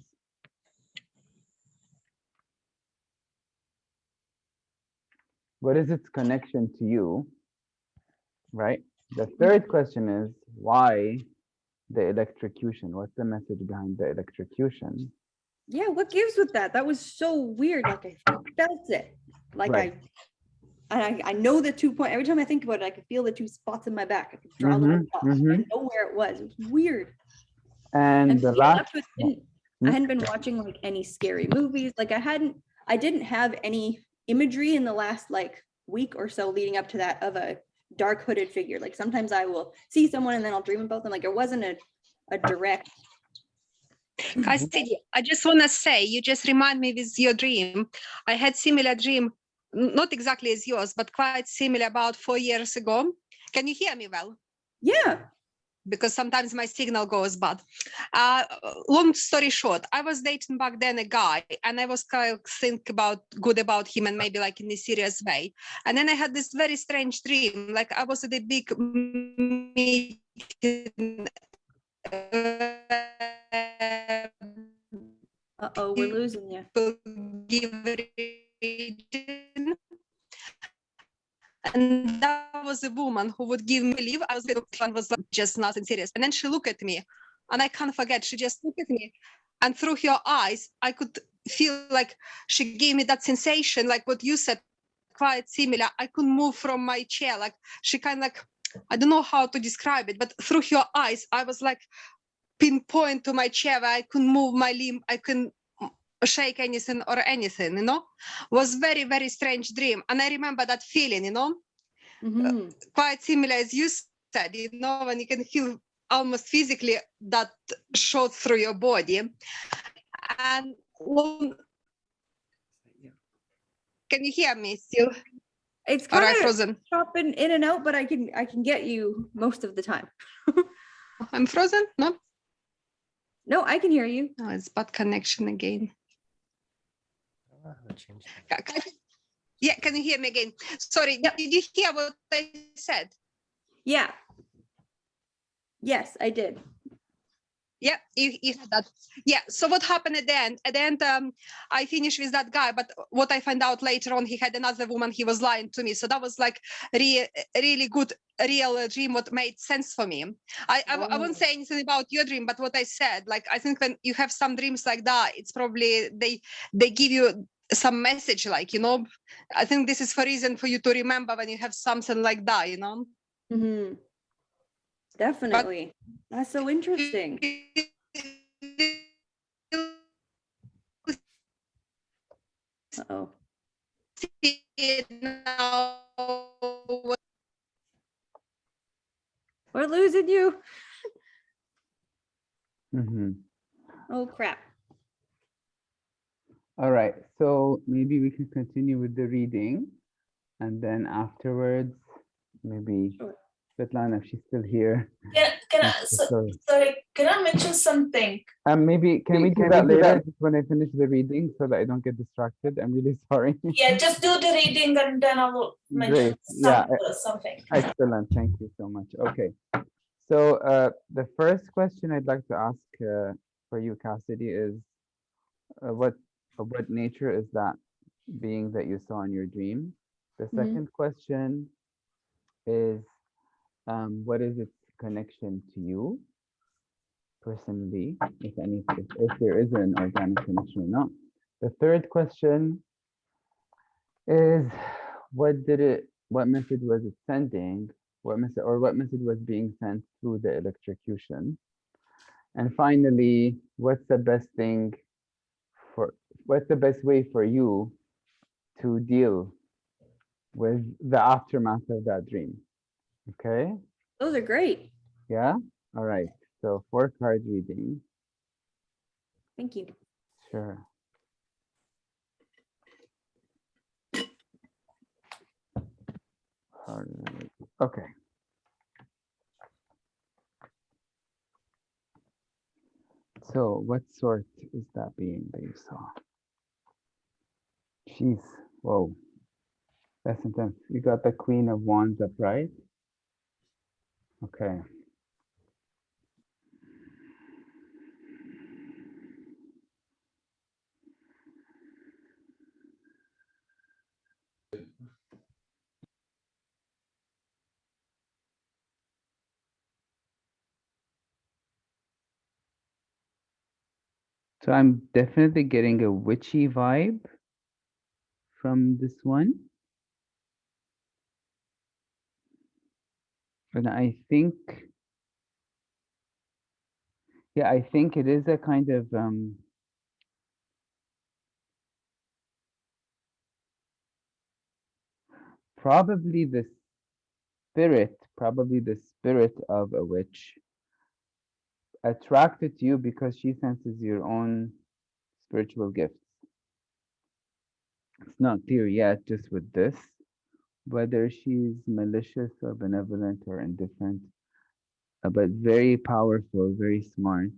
what is its connection to you? Right? The third question is, why the electrocution? What's the message behind the electrocution? yeah, what gives with that? That was so weird. Like I felt it. Like Right. I know the 2 point. Every time I think about it, I could feel the 2 spots in my back. I could draw little dots. I know where it was. It was weird. And the leading up last, to it, I hadn't been watching like any scary movies. Like I didn't have any imagery in the last like week or so leading up to that of a dark hooded figure. Like sometimes I will see someone and then I'll dream about them. Like it wasn't a direct. Custody, I just want to say, you just remind me with your dream. I had similar dream, not exactly as yours, but quite similar about 4 years ago. Can you hear me well? Yeah. because sometimes my signal goes bad. Long story short, I was dating back then a guy, and I was kind of think good about him, and maybe like in a serious way. And then I had this very strange dream, like I was at a big meeting. Uh-oh, we're losing you. Give region, and that was a woman who would give me leave. I was little fun, was like, just nothing serious. And then she looked at me, and I can't forget. She just looked at me, and through her eyes, I could feel like she gave me that sensation, like what you said, quite similar. I couldn't move from my chair. Like she kind of like, I don't know how to describe it, but through her eyes, I was like pinpoint to my chair where I couldn't move my limb. I couldn't shake anything or anything, you know. Was very, very strange dream. And I remember that feeling, you know, Mhm. quite similar as you said, you know, when you can feel almost physically that shot through your body. And can you hear me still? It's Or I kind of frozen? chopping in and out, but I can get you most of the time. I'm frozen? No? No, I can hear you. No, it's bad connection again. Yeah, can you hear me again? Sorry, Yep. did you hear what I said? Yeah. Yes, I did. Yeah, you had that. Yeah. So what happened at the end? At the end, I finished with that guy, but what I found out later on, he had another woman. He was lying to me. So that was like really good, real dream. What made sense for me. I won't say anything about your dream, but what I said, like I think when you have some dreams like that, it's probably they give you some message, like, you know. I think this is for reason for you to remember when you have something like that, you know. Mm-hmm. Definitely. That's so interesting. Uh-oh. Now, We're losing you. Mm-hmm. Oh, crap. All right, so maybe we can continue with the reading, and then afterwards, maybe Sure. Svetlana, if she's still here. Can I, Thank you, sorry. sorry, can I mention something? Maybe can we do that later, just when I finish the reading, so that I don't get distracted? I'm really sorry. Yeah, just do the reading and then I will mention Great. Yeah, something. excellent. Thank you so much. Okay. So the first question I'd like to ask for you, Cassidy, is what of what nature is that being that you saw in your dream? The Mhm. second question is what is its connection to you personally, if any, if there is an organic connection or not? The third question is what message was it sending? What message was being sent through the electrocution? And finally, what's the best way for you to deal with the aftermath of that dream? Okay, Those are great. yeah, all right. So 4 card reading, Thank you. sure. All right. Okay. So what sort is that being that you saw? Jeez, whoa, that's intense. You got the Queen of Wands upright. Okay. So I'm definitely getting a witchy vibe from this one. And I think, yeah, I think it is a kind of probably the spirit of a witch attracted to you because she senses your own spiritual gifts. It's not clear yet just with this, whether she's malicious or benevolent or indifferent. but very powerful, very smart,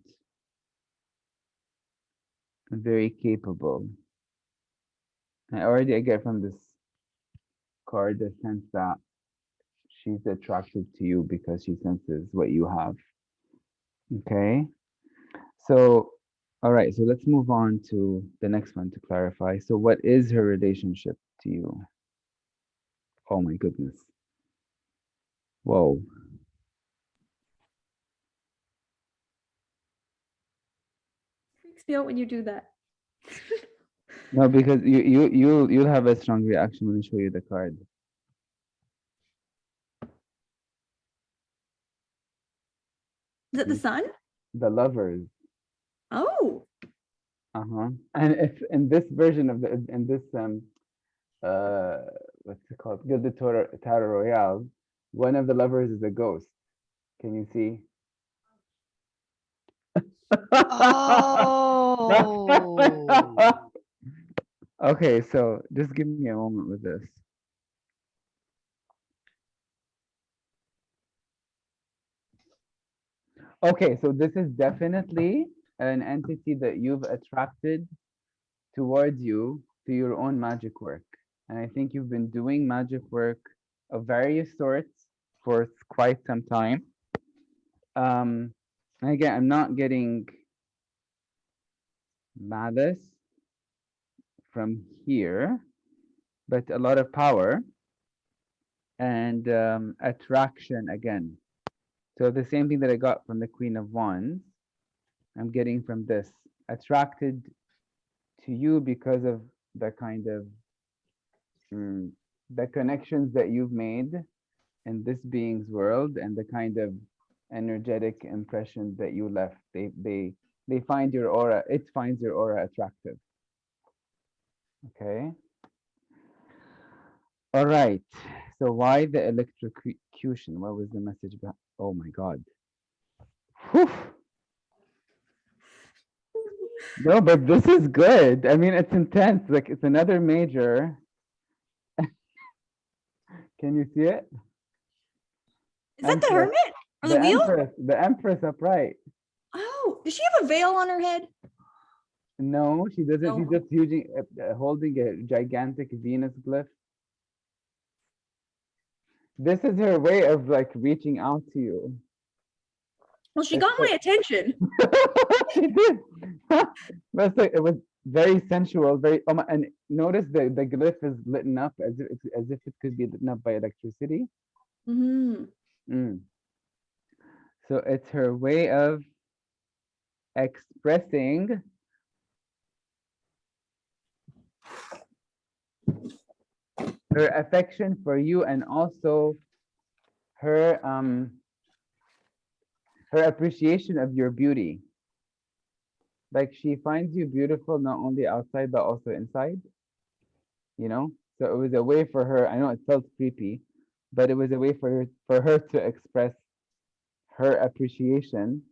and very capable. I get from this card the sense that she's attracted to you because she senses what you have. Okay. So, all right. So let's move on to the next one to clarify. So, what is her relationship to you? Oh my goodness. Whoa. Freaks me out when you do that. No, because you'll have a strong reaction when I show you the card. Is it the Mm, sun? The lovers. Oh, Uh-huh. And if in this version of the in this what's it called? Gilded Tarot Royale, one of the lovers is a ghost. Can you see? Oh. Okay, so just give me a moment with this. Okay, so this is definitely an entity that you've attracted towards you through your own magic work. And I think you've been doing magic work of various sorts for quite some time. And again, I'm not getting malice from here, but a lot of power and attraction again. So the same thing that I got from the Queen of Wands, I'm getting from this. Attracted to you because of the kind of the connections that you've made in this being's world and the kind of energetic impression that you left. They find your aura, it finds your aura attractive. Okay. All right. So why the electrocution? What was the message about? Oh my God. Whew. No, but this is good. I mean, it's intense. Like it's another major. Can you see it? is that the Empress. hermit or the The wheel? Empress. The Empress upright. Oh, does she have a veil on her head? No, she doesn't. She's No. just using, holding a gigantic Venus glyph. This is her way of like reaching out to you. Well, she It's got my attention. she did. That's like it was very sensual, very and notice the glyph is lit up as if it could be lit up by electricity. Hmm. Mm. So it's her way of expressing her affection for you and also her her appreciation of your beauty. Like she finds you beautiful not only outside but also inside, you know? So it was a way for her, I know it felt creepy, but it was a way for her to express her appreciation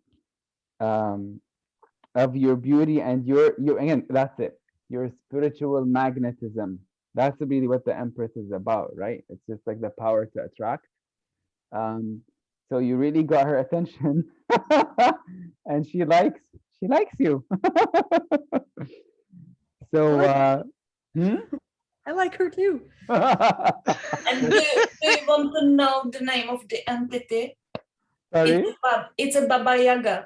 um, of your beauty and your again, that's it. Your spiritual magnetism. That's really what the Empress is about, right? It's just like the power to attract. Um, so you really got her attention, and she likes you. So, hmm? I like her too. And do you want to know the name of the entity? Sorry, It's a Baba Yaga.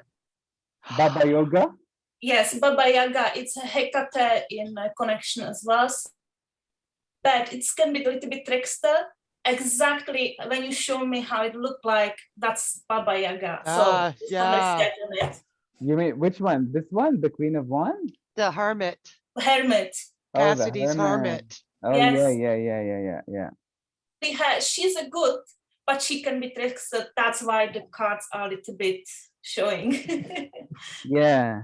Baba Yoga. Yes, Baba Yaga. It's a Hecate in connection as well. But it can be a little bit trickster. Exactly when you show me how it looked like, that's Baba Yaga. So just Yeah. understand it. You mean which one? This one, the Queen of Wands? The hermit. Hermit. Oh, the Cassidy's Hermit. hermit. Oh Yes. yeah. She's a good, but she can be trickster. That's why the cards are a little bit showing. Yeah.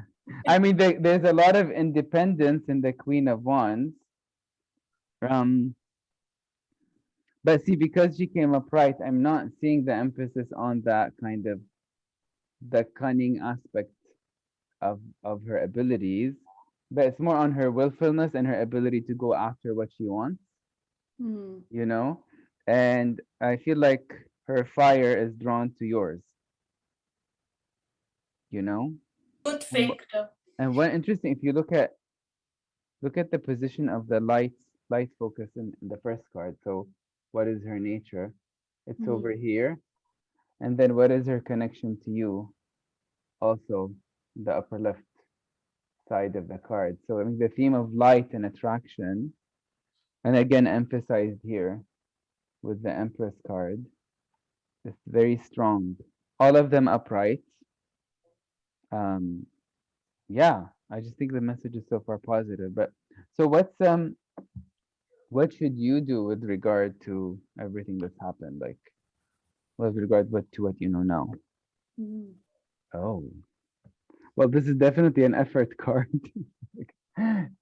I mean, there's a lot of independence in the Queen of Wands. But see, because she came upright, I'm not seeing the emphasis on that kind of the cunning aspect of her abilities, but it's more on her willfulness and her ability to go after what she wants, Hmm. you know? And I feel like her fire is drawn to yours. you know? Good And, thing though. and what interesting, if you look at the position of the light focus in the first card. So what is her nature? It's Mhm. over here. And then what is her connection to you? Also the upper left side of the card. So I mean the theme of light and attraction, and again emphasized here with the Empress card, is very strong. All of them upright. Yeah, I just think the message is so far positive. But so what should you do with regard to everything that's happened? Like with regard to what you know now? Mhm. Oh, well, this is definitely an effort card.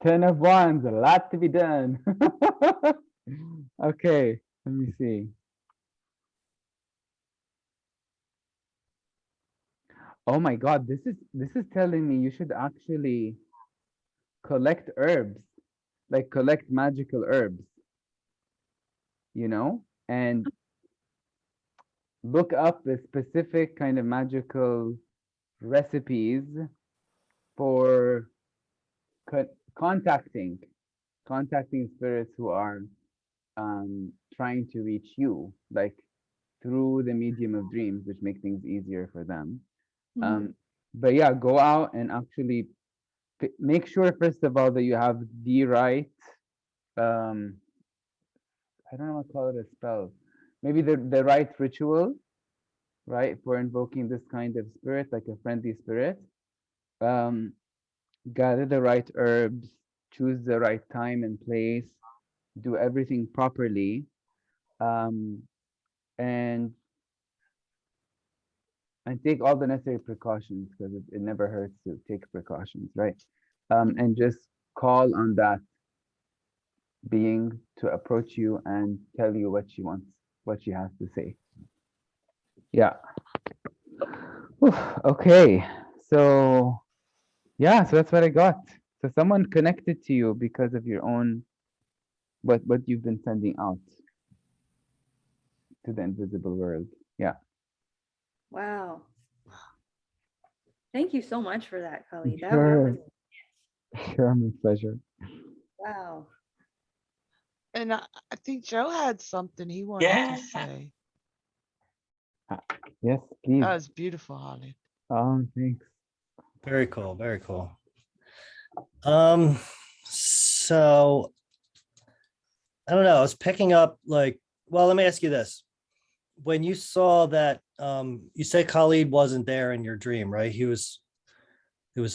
10 of Wands, a lot to be done. Okay, let me see. Oh my God, this is telling me you should actually collect herbs, like collect magical herbs, and look up the specific kind of magical recipes for contacting spirits who are trying to reach you, like through the medium of dreams, which make things easier for them. Mhm. But yeah, go out and actually make sure first of all that you have the right um I don't know what to call it, a spell, maybe the right ritual, right, for invoking this kind of spirit, like a friendly spirit. um Gather the right herbs, choose the right time and place, do everything properly, um and take all the necessary precautions, because it never hurts to take precautions, right? And just call on that being to approach you and tell you what she wants, what she has to say. Yeah. Whew, okay. So yeah, so that's what I got. So someone connected to you because of your own what you've been sending out to the invisible world. Yeah. Wow. Thank you so much for that, Kali. That Sure. was Sure, my pleasure. wow. And I think Joe had something he wanted Yeah. to say. Yes, please. That was beautiful, Holly. Thanks. Very cool. Very cool. So I don't know. I was picking up like, well, let me ask you this. When you saw that, you say Khalid wasn't there in your dream, right? It was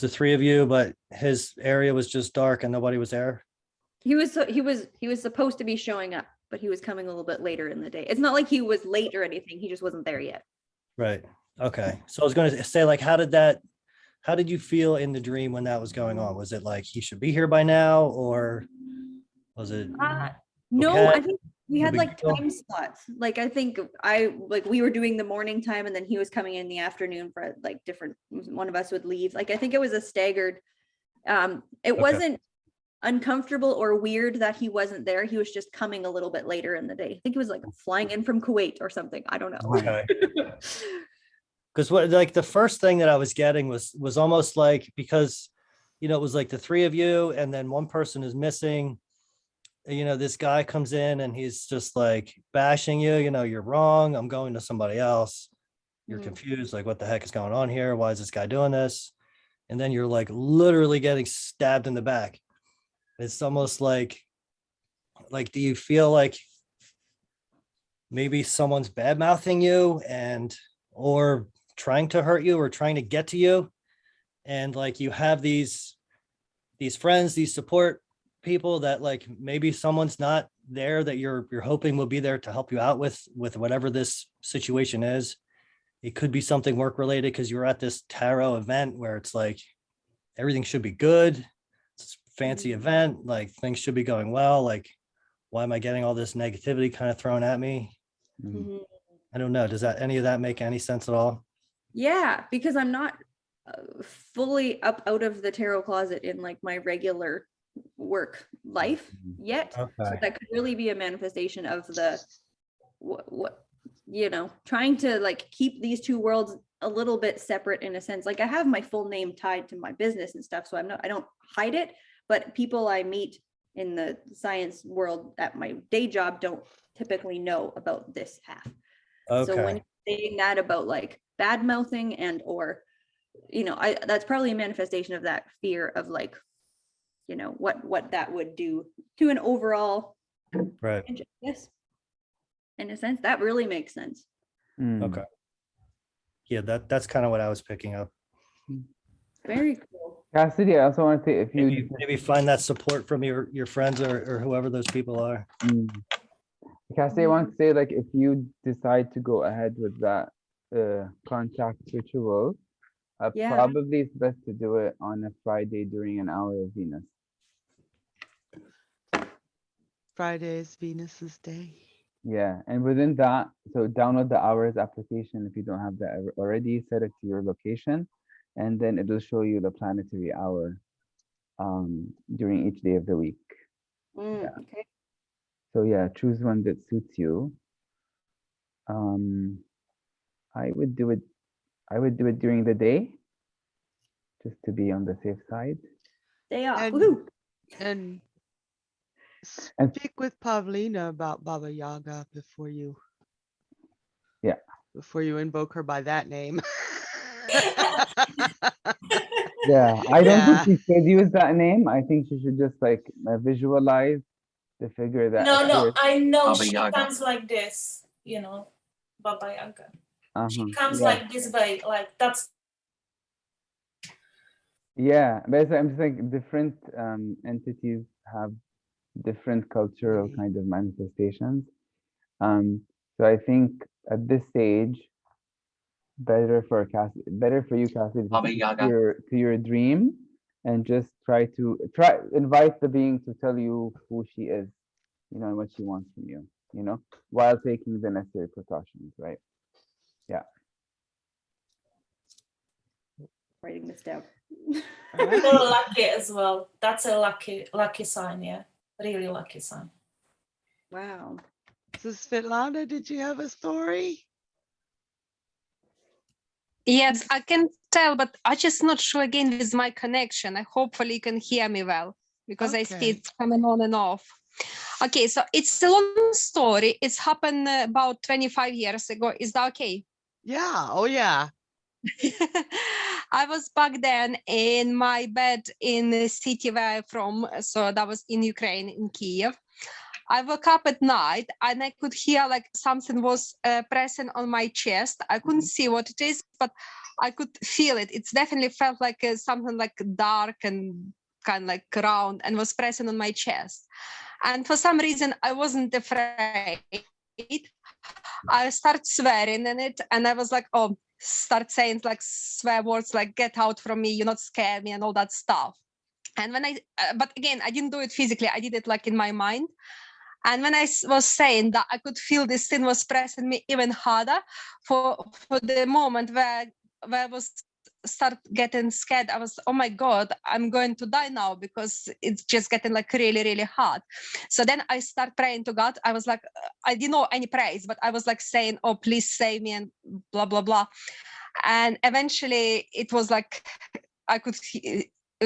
the three of you, but his area was just dark and nobody was there. He was supposed to be showing up, but he was coming a little bit later in the day. It's not like he was late or anything. He just wasn't there yet. Right. Okay. So I was going to say, like, how did you feel in the dream when that was going on? Was it like he should be here by now, or was it No, okay? I think we No had big like deal? time slots. Like I think we were doing the morning time and then he was coming in the afternoon for like different, one of us would leave. Like I think it was a staggered, it Okay. wasn't uncomfortable or weird that he wasn't there. He was just coming a little bit later in the day. I think he was like flying in from Kuwait or something. I don't know. Okay. Because what, like, the first thing that I was getting was almost like, because it was like the three of you and then one person is missing. This guy comes in and he's just like bashing you, you're wrong, I'm going to somebody else. You're Mhm. confused, like, what the heck is going on here? Why is this guy doing this? And then you're like literally getting stabbed in the back. It's almost like, do you feel like maybe someone's bad mouthing you or trying to hurt you or trying to get to you? And like you have these friends, these support people that like maybe someone's not there that you're hoping will be there to help you out with whatever this situation is. It could be something work related because you're at this tarot event where it's like everything should be good. It's a fancy event, like things should be going well. Like, why am I getting all this negativity kind of thrown at me? Mhm. I don't know. Does any of that make any sense at all? Yeah, because I'm not fully up out of the tarot closet in like my regular work life yet. So Okay. that could really be a manifestation of the what trying to like keep these two worlds a little bit separate in a sense. Like I have my full name tied to my business and stuff, so I don't hide it, but people I meet in the science world at my day job don't typically know about this half. So when Okay. you're saying that about like bad mouthing and or, you know, that's probably a manifestation of that fear of like, you know, what that would do to an overall Right. image, I guess. In a sense, that really makes sense. Mm. Okay. Yeah, that's kind of what I was picking up. Very cool. Cassidy, I also want to say if you Maybe find that support from your friends or whoever those people are. Cassidy, I want to say like if you decide to go ahead with that contact ritual, Yeah. probably it's best to do it on a Friday during an hour of Venus. Friday is Venus's day. Yeah, and within that, so download the hours application if you don't have that already, set it to your location, and then it'll show you the planetary hour during each day of the week. Okay. So yeah, choose one that suits you. I would do it during the day, just to be on the safe side. Day off. And- Woohoo. And And- speak with Pavlina about Baba Yaga before you. Yeah. Before you invoke her by that name. Yeah, I don't think Yeah. she should use that name. I think she should just like visualize the figure that No, appears. I know Baba she Yaga. comes like this, you know, Baba Yaga. She comes Yeah. like this way, like that's Yeah, but I'm just like different entities have different cultural kind of manifestations. So I think at this stage, better for you, Cassie, to Baba stick Yaga. to your dream and just try invite the being to tell you who she is, you know, and what she wants from you, you know, while taking the necessary precautions, right? Yeah. Writing this down. All right. so lucky as well. That's a lucky sign, yeah. Really lucky sign. Wow. So Svetlana, did you have a story? Yes, I can tell, but I'm just not sure again with my connection. I hopefully you can hear me well because I see Okay. it's coming on and off. Okay, so it's a long story. It's happened about 25 years ago. Is that okay? Yeah. Oh, yeah. I was back then in my bed in the city where I'm from. So that was in Ukraine, in Kiev. I woke up at night and I could hear like something was pressing on my chest. I couldn't see what it is, but I could feel it. It's definitely felt like something like dark and kind of like round and was pressing on my chest. And for some reason, I wasn't afraid. I started swearing in it and I was like, oh, start saying like swear words like get out from me, you're not scare me and all that stuff. And when but again, I didn't do it physically. I did it like in my mind. And when I was saying that, I could feel this thing was pressing me even harder for the moment where I was start getting scared. I was, oh my God, I'm going to die now because it's just getting like really, really hard. So then I start praying to God. I was like, I didn't know any praise, but I was like saying, oh, please save me and blah, blah, blah. And eventually it was like, I could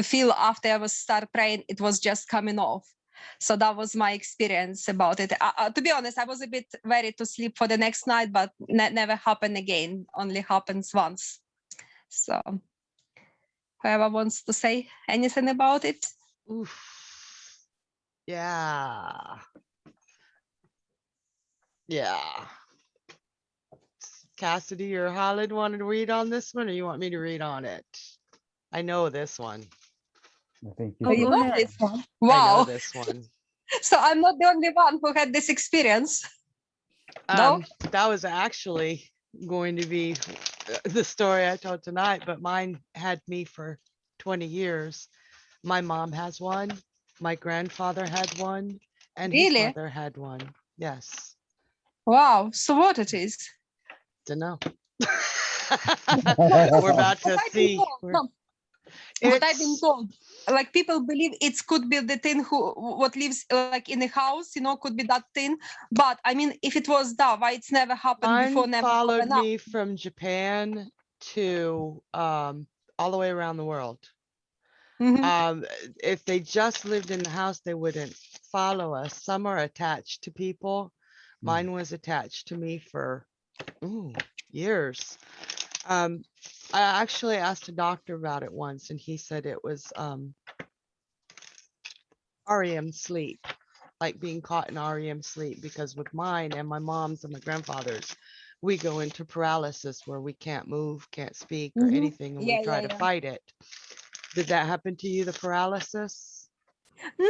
feel after I was start praying, it was just coming off. So that was my experience about it. To be honest, I was a bit worried to sleep for the next night, but never happened again. Only happens once. So whoever wants to say anything about it? Oof. Yeah. Yeah. Cassidy or Holland want to read on this one, or you want me to read on it? I know this one. I think Oh, You go know ahead. this one? I know Wow. this one. So I'm not the only one who had this experience. No? That was actually going to be the story I told tonight, but mine had me for 20 years. My mom has one. My grandfather had one, and his Really? mother had one. Yes. Wow. So what it is? Don't know. No, We're about to what I've been see. told, no, what I've been It's told, like people believe it could be the thing who what lives like in the house, you know, could be that thing. But I mean, if it was that, why it's never happened before, mine never followed happened now? me from Japan to all the way around the world. Mhm. If they just lived in the house, they wouldn't follow us. Some are attached to people. Mine was attached to me for years. I actually asked a doctor about it once, and he said it was REM sleep, like being caught in REM sleep, because with mine and my mom's and my grandfather's, we go into paralysis where we can't move, can't speak or Mhm. anything, and we Yeah, try yeah, to yeah. fight it. Did that happen to you, the paralysis? No,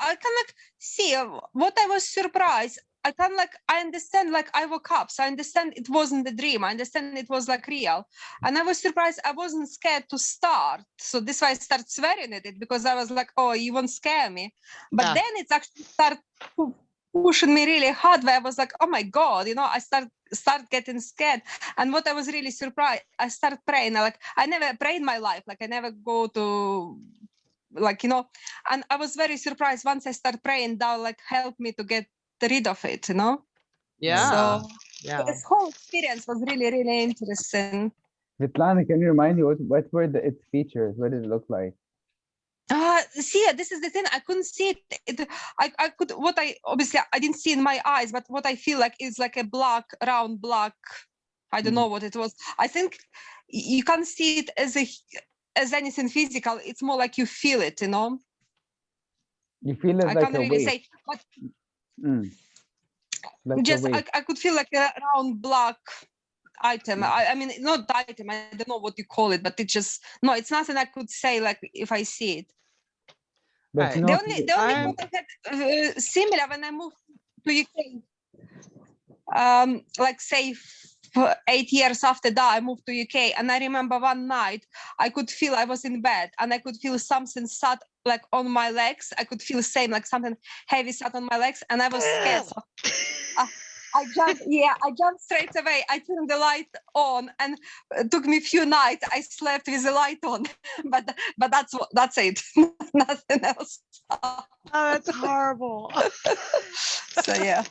I can like see what I was surprised. I can like I understand like I woke up, so I understand it wasn't a dream. I understand it was like real, and I was surprised. I wasn't scared to start, so this why I start swearing at it because I was like, oh, you won't scare me. But Yeah. then it's actually pushing me really hard. Where I was like, oh my god, I start getting scared. And what I was really surprised, I started praying. Like I never prayed in my life. Like I never go to and I was very surprised once I start praying that like helped me to get rid of it. Yeah. So Yeah. this whole experience was really, really interesting. Svetlana, can you remind me what were its features? What did it look like? See, this is the thing. I couldn't see it. I could what I obviously I didn't see in my eyes, but what I feel like is like a black, round black. I don't know what it was. I think you can't see it as anything physical. It's more like you feel it. You feel it I like can't a really weight. say, but Like a just weight. I could feel like a round black item. I mean not item, I don't know what you call it, but it just no, it's nothing I could say like if I see it. But Right. no, The only I'm- thing I had similar when I moved to UK, like say 8 years after that I moved to UK, and I remember one night I could feel I was in bed and I could feel something sat like on my legs. I could feel same like something heavy sat on my legs, and I was scared. So I jumped straight away. I turned the light on, and it took me a few nights. I slept with the light on, but that's it. Nothing else. Oh, that's horrible. So yeah.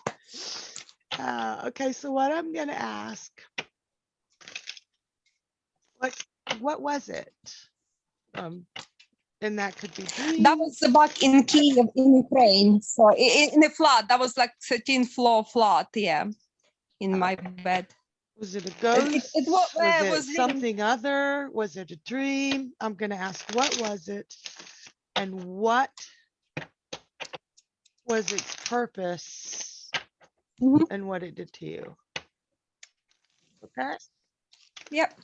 Okay, so what I'm gonna ask, what was it? And that could be That was dreams. back in Kiev, in Ukraine. So in a flat, that was like 13th floor flat. Yeah, in my bed. Was it a ghost? It was where I was it was living. something other? Was it a dream? I'm gonna ask, what was it, and what was its purpose, Mhm. and what it did to you? Okay. Yep.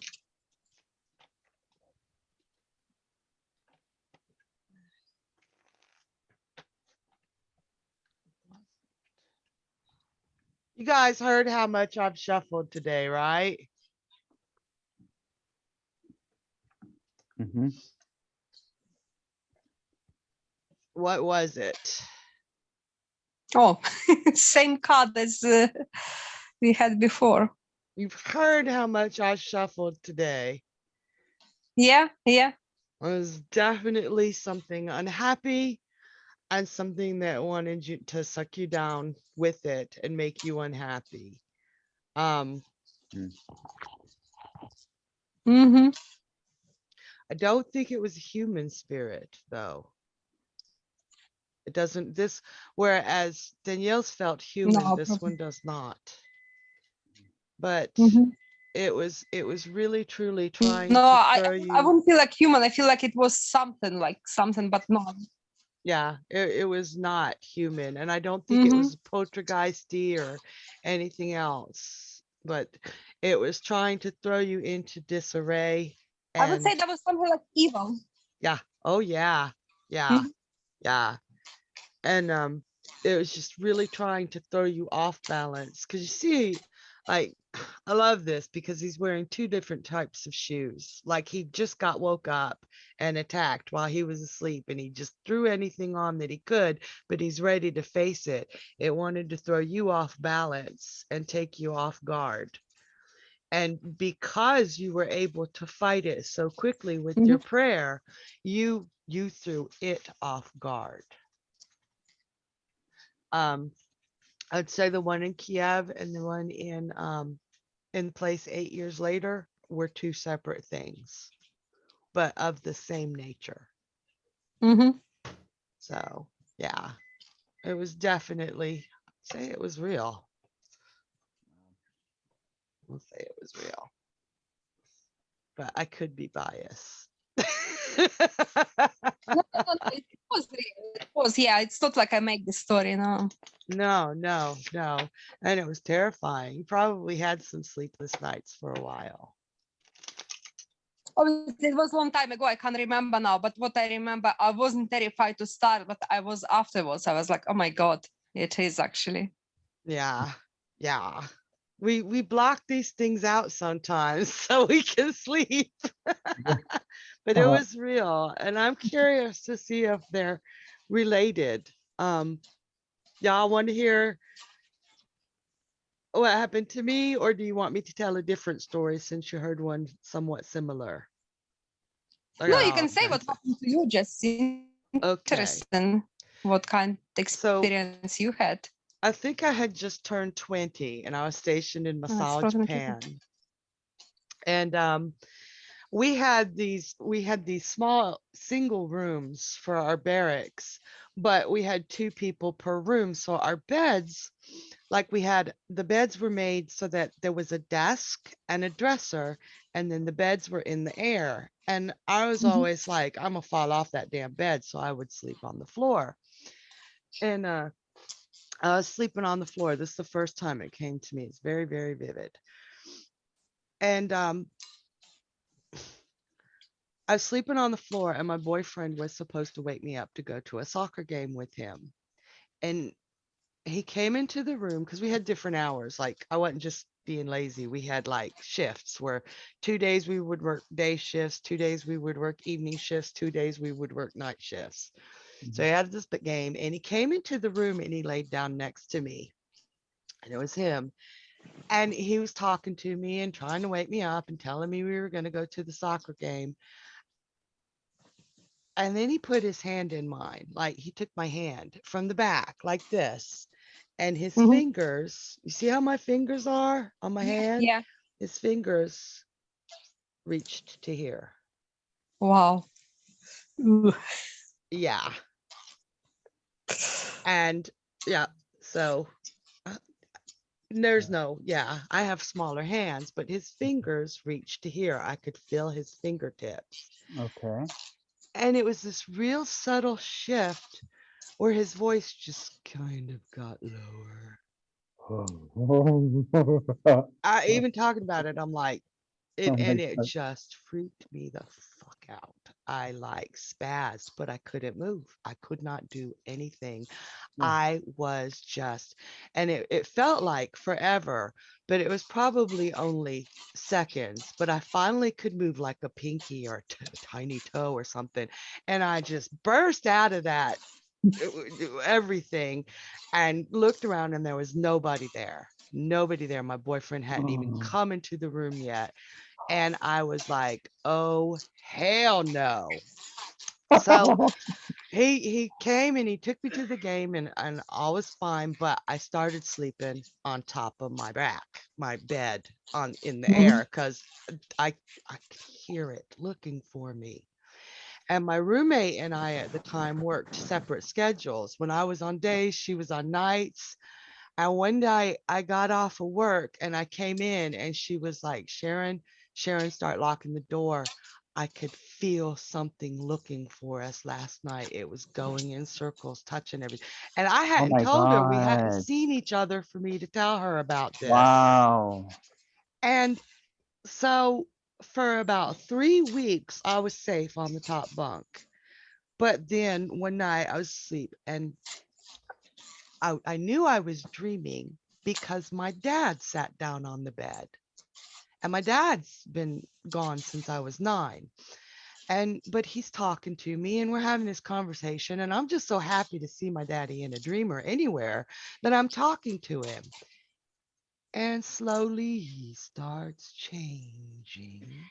You guys heard how much I've shuffled today, right? What was it? Oh, same card as we had before. You've heard how much I shuffled today. Yeah. It was definitely something unhappy and something that wanted you to suck you down with it and make you unhappy. Mm-hmm. I don't think it was a human spirit though. It doesn't whereas Danielle's felt human, No this problem. one does not. But Mm-hmm. it was really truly trying No, to I throw I you. wouldn't feel like human. I feel like it was something, but no. Yeah, it was not human. And I don't think it Mm-hmm. was poltergeisty or anything else, but it was trying to throw you into disarray. I would say And that was something like evil. yeah, oh yeah, yeah, yeah. And it was just really trying to throw you off balance. Cause you see, like, I love this because he's wearing two different types of shoes. Like he just got woke up and attacked while he was asleep, and he just threw anything on that he could, but he's ready to face it. It wanted to throw you off balance and take you off guard. And because you were able to fight it so quickly with your prayer, you threw it off guard. I'd say the one in Kiev and the one in place 8 years later were two separate things, but of the same nature. Mm-hmm. So, yeah, it was definitely, say it was real. We'll say it was real, but I could be biased. No, no, no, it was real. It was, yeah. It's not like I make the story, no. No, no, no. And it was terrifying. You probably had some sleepless nights for a while. Obviously, it was a long time ago. I can't remember now. But what I remember, I wasn't terrified to start, but I was afterwards. I was like, oh my God, it is actually. Yeah, yeah. We block these things out sometimes so we can sleep. But it was real, and I'm curious to see if they're related. Y'all want to hear what happened to me, or do you want me to tell a different story since you heard one somewhat similar? I No, got you all can say what kinds of. happened to you. Just Okay, interesting what kind of so experience you had. I think I had just turned 20, and I was stationed in Oh, it's Masao, frozen chicken. Japan. And we had these small single rooms for our barracks, but we had two people per room. So our beds, like the beds were made so that there was a desk and a dresser, and then the beds were in the air. And I was Mhm. always like, I'm gonna fall off that damn bed, so I would sleep on the floor. And I was sleeping on the floor. This is the first time it came to me. It's very, very vivid. And I was sleeping on the floor, and my boyfriend was supposed to wake me up to go to a soccer game with him. And he came into the room because we had different hours. Like, I wasn't just being lazy. We had like shifts where 2 days we would work day shifts, 2 days we would work evening shifts, 2 days we would work night shifts. So he had this big game, and he came into the room and he laid down next to me. And it was him. And he was talking to me and trying to wake me up and telling me we were going to go to the soccer game. And then he put his hand in mine, like he took my hand from the back, like this. And his Mhm. fingers, you see how my fingers are on my hand? Yeah. His fingers reached to here. Wow. Ooh. Yeah. And yeah, so uh, I have smaller hands, but his fingers reached to here. I could feel his fingertips. Okay. And it was this real subtle shift where his voice just kind of got lower. I even talking about it, I'm like, Oh my it God. just freaked me the fuck out. I like spazzed, but I couldn't move. I could not do anything. I was just, and it felt like forever, but it was probably only seconds. But I finally could move like a pinky or a tiny toe or something. And I just burst out of that everything and looked around, and there was nobody there. Nobody there. My boyfriend hadn't even Oh. come into the room yet. And I was like, oh, hell no. So he came and he took me to the game, and all was fine, but I started sleeping on top of my bed on in the Mhm. air because I could hear it looking for me. And my roommate and I at the time worked separate schedules. When I was on days, she was on nights. And one day I got off of work and I came in, and she was like, Sharon, start locking the door. I could feel something looking for us last night. It was going in circles, touching everything. And I Oh hadn't my told her, we hadn't God. seen each other for me to tell her about this. Wow. And so for about 3 weeks, I was safe on the top bunk. But then one night I was asleep, and I knew I was dreaming because my dad sat down on the bed. And my dad's been gone since I was 9. But he's talking to me, and we're having this conversation, and I'm just so happy to see my daddy in a dream or anywhere that I'm talking to him. And slowly he starts changing.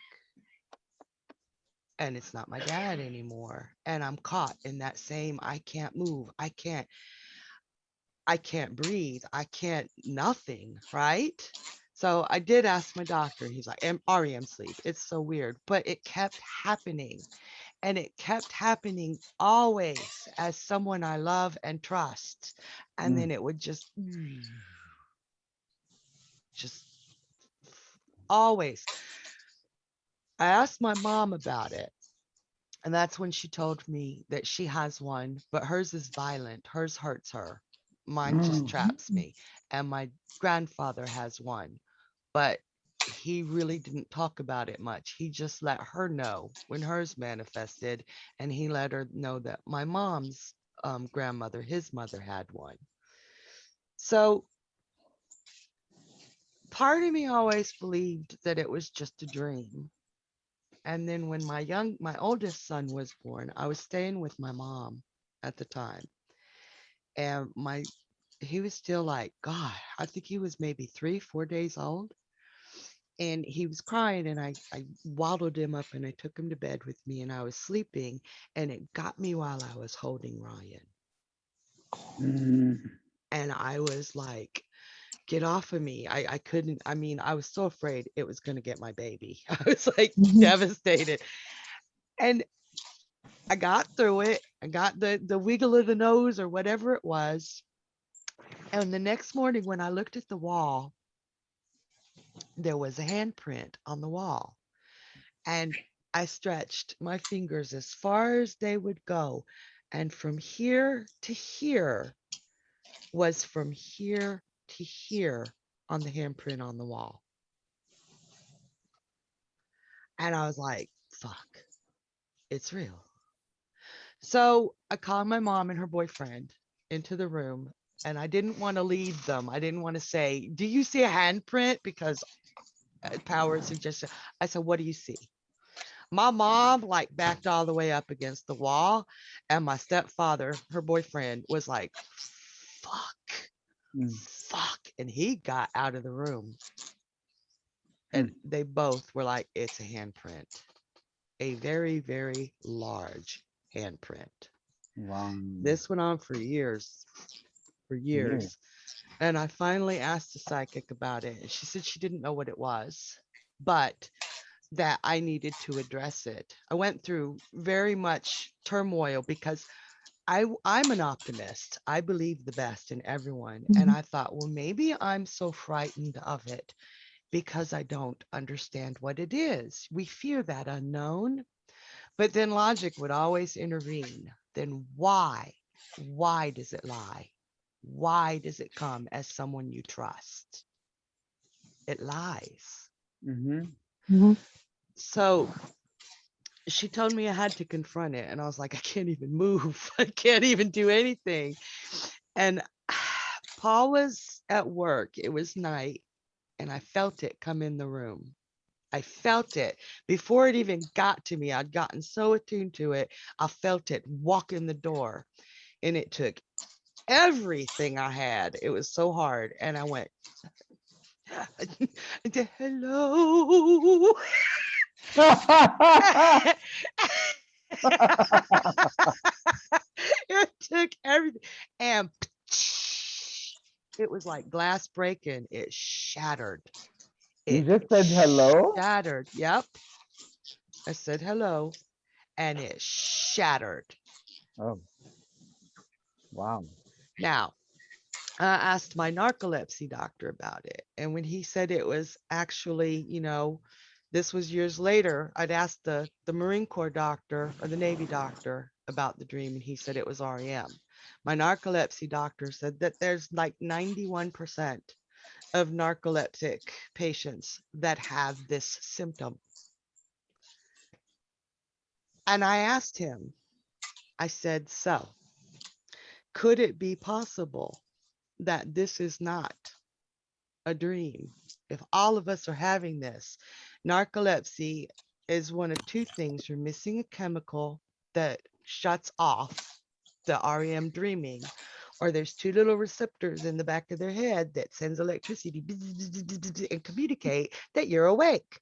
And it's not my dad anymore. And I'm caught in that same I can't move. I can't breathe. I can't nothing, right? So I did ask my doctor. He's like, REM sleep. It's so weird, but it kept happening. And it kept happening always as someone I love and trust. And Mm. then it would just always. I asked my mom about it. And that's when she told me that she has one, but hers is violent. Hers hurts her. Mine just traps me. And my grandfather has one, but he really didn't talk about it much. He just let her know when hers manifested, and he let her know that my mom's grandmother, his mother, had one. So part of me always believed that it was just a dream. And then when my oldest son was born, I was staying with my mom at the time. And he was still like, God, I think he was maybe 3, 4 days old. And he was crying, and I waddled him up and I took him to bed with me, and I was sleeping, and it got me while I was holding Ryan. Mm. And I was like, get off of me. I couldn't, I mean, I was so afraid it was going to get my baby. I was like devastated. And I got through it. I got the wiggle of the nose or whatever it was. And the next morning when I looked at the wall, there was a handprint on the wall. And I stretched my fingers as far as they would go. And from here to here was from here to here on the handprint on the wall. And I was like, fuck, it's real. So I called my mom and her boyfriend into the room, and I didn't want to leave them. I didn't want to say, do you see a handprint? Because power suggestion. I said, what do you see? My mom like backed all the way up against the wall, and my stepfather, her boyfriend, was like, fuck, Mm. fuck. And he got out of the room, and Mm. they both were like, it's a handprint, a very, very large handprint. Wow. This went on for years, for Years. years. And I finally asked the psychic about it, and she said she didn't know what it was, but that I needed to address it. I went through very much turmoil because I'm an optimist. I believe the best in everyone. And I thought, well, maybe I'm so frightened of it because I don't understand what it is. We fear that unknown, but then logic would always intervene. Then why? Why does it lie? Why does it come as someone you trust? It lies. Mm-hmm. So she told me I had to confront it, and I was like, I can't even move. I can't even do anything. And Paul was at work. It was night, and I felt it come in the room. I felt it before it even got to me. I'd gotten so attuned to it. I felt it walk in the door, and it took everything I had. It was so hard. And I went, hello. It took everything. And it was like glass breaking. It shattered. You It just said hello? shattered. Yep. I said hello, and it shattered. Oh, wow. Now, I asked my narcolepsy doctor about it. And when he said it was actually, this was years later, I'd asked the Marine Corps doctor or the Navy doctor about the dream, and he said it was REM. My narcolepsy doctor said that there's like 91% of narcoleptic patients that have this symptom. And I asked him, I said, so could it be possible that this is not a dream? If all of us are having this, narcolepsy is one of two things. You're missing a chemical that shuts off the REM dreaming, or there's two little receptors in the back of their head that sends electricity and communicate that you're awake.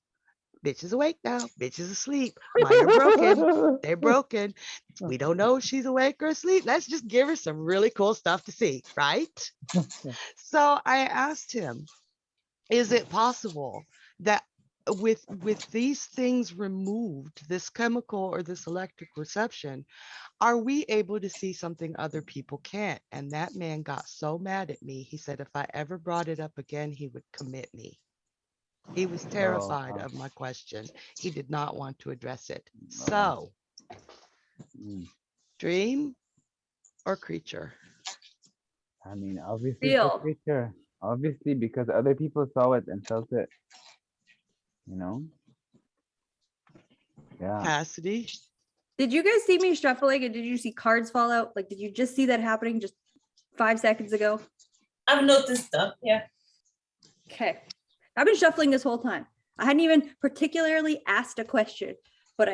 Bitch is awake now. Bitch is asleep. Mine are broken. They're broken. We don't know if she's awake or asleep. Let's just give her some really cool stuff to see, right? So I asked him, is it possible that with these things removed, this chemical or this electric reception, are we able to see something other people can't? And that man got so mad at me. He said if I ever brought it up again, he would commit me. He was Oh, terrified of my question. He did not want to address it. wow. So, Mm. dream or creature? I mean, obviously it's a Real. creature. Obviously, because other people saw it and felt it, you know? Yeah. Cassidy? Did you guys see me shuffling and did you see cards fall out? Like, did you just see that happening just 5 seconds ago? I've noticed that. Yeah. Okay. I've been shuffling this whole time. I hadn't even particularly asked a question, but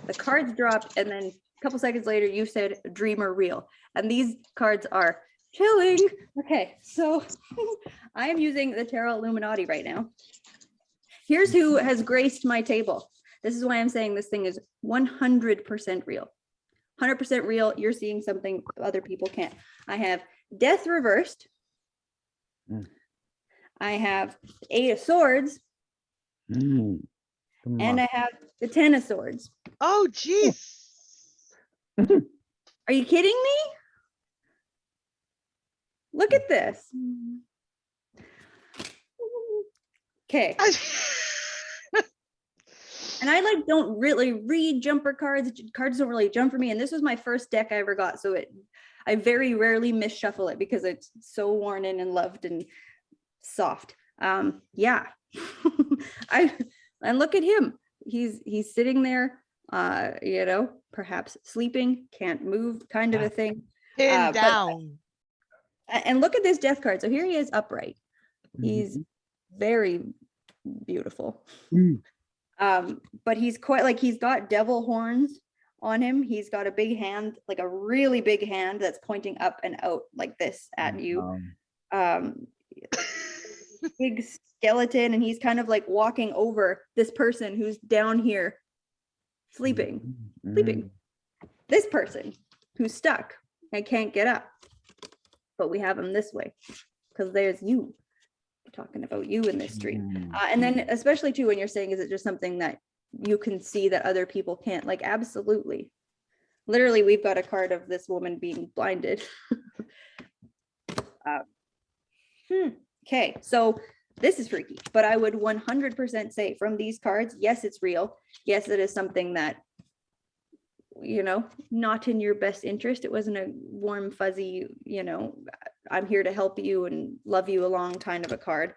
the cards dropped, and then a couple seconds later you said dream or real. And these cards are chilling. Okay, so I am using the Tarot Illuminati right now. Here's who has graced my table. This is why I'm saying this thing is 100% real. 100% real. You're seeing something other people can't. I have Death reversed. Mm. I have 8 of Swords, Mm. Come and on. I have the 10 of Swords. Oh, jeez. Are you kidding me? Look at this. Okay. And I like don't really read jumper cards. Cards don't really jump for me. And this was my first deck I ever got. So I very rarely misshuffle it because it's so worn in and loved and soft. Yeah. And look at him. He's sitting there, perhaps sleeping, can't move, kind of a thing. Pinned But down. and look at this death card. So here he is upright. He's very beautiful. Mm. But he's quite like he's got devil horns on him. He's got a big hand, like a really big hand that's pointing up and out like this at you. Big skeleton, and he's kind of like walking over this person who's down here sleeping. This person who's stuck and can't get up. But we have him this way because there's you. We're talking about you in this dream. And then especially too, when you're saying, is it just something that you can see that other people can't? Like, absolutely. Literally, we've got a card of this woman being blinded. Okay, so this is freaky, but I would 100% say from these cards, yes, it's real. Yes, it is something that, not in your best interest. It wasn't a warm, fuzzy, I'm here to help you and love you along kind of a card.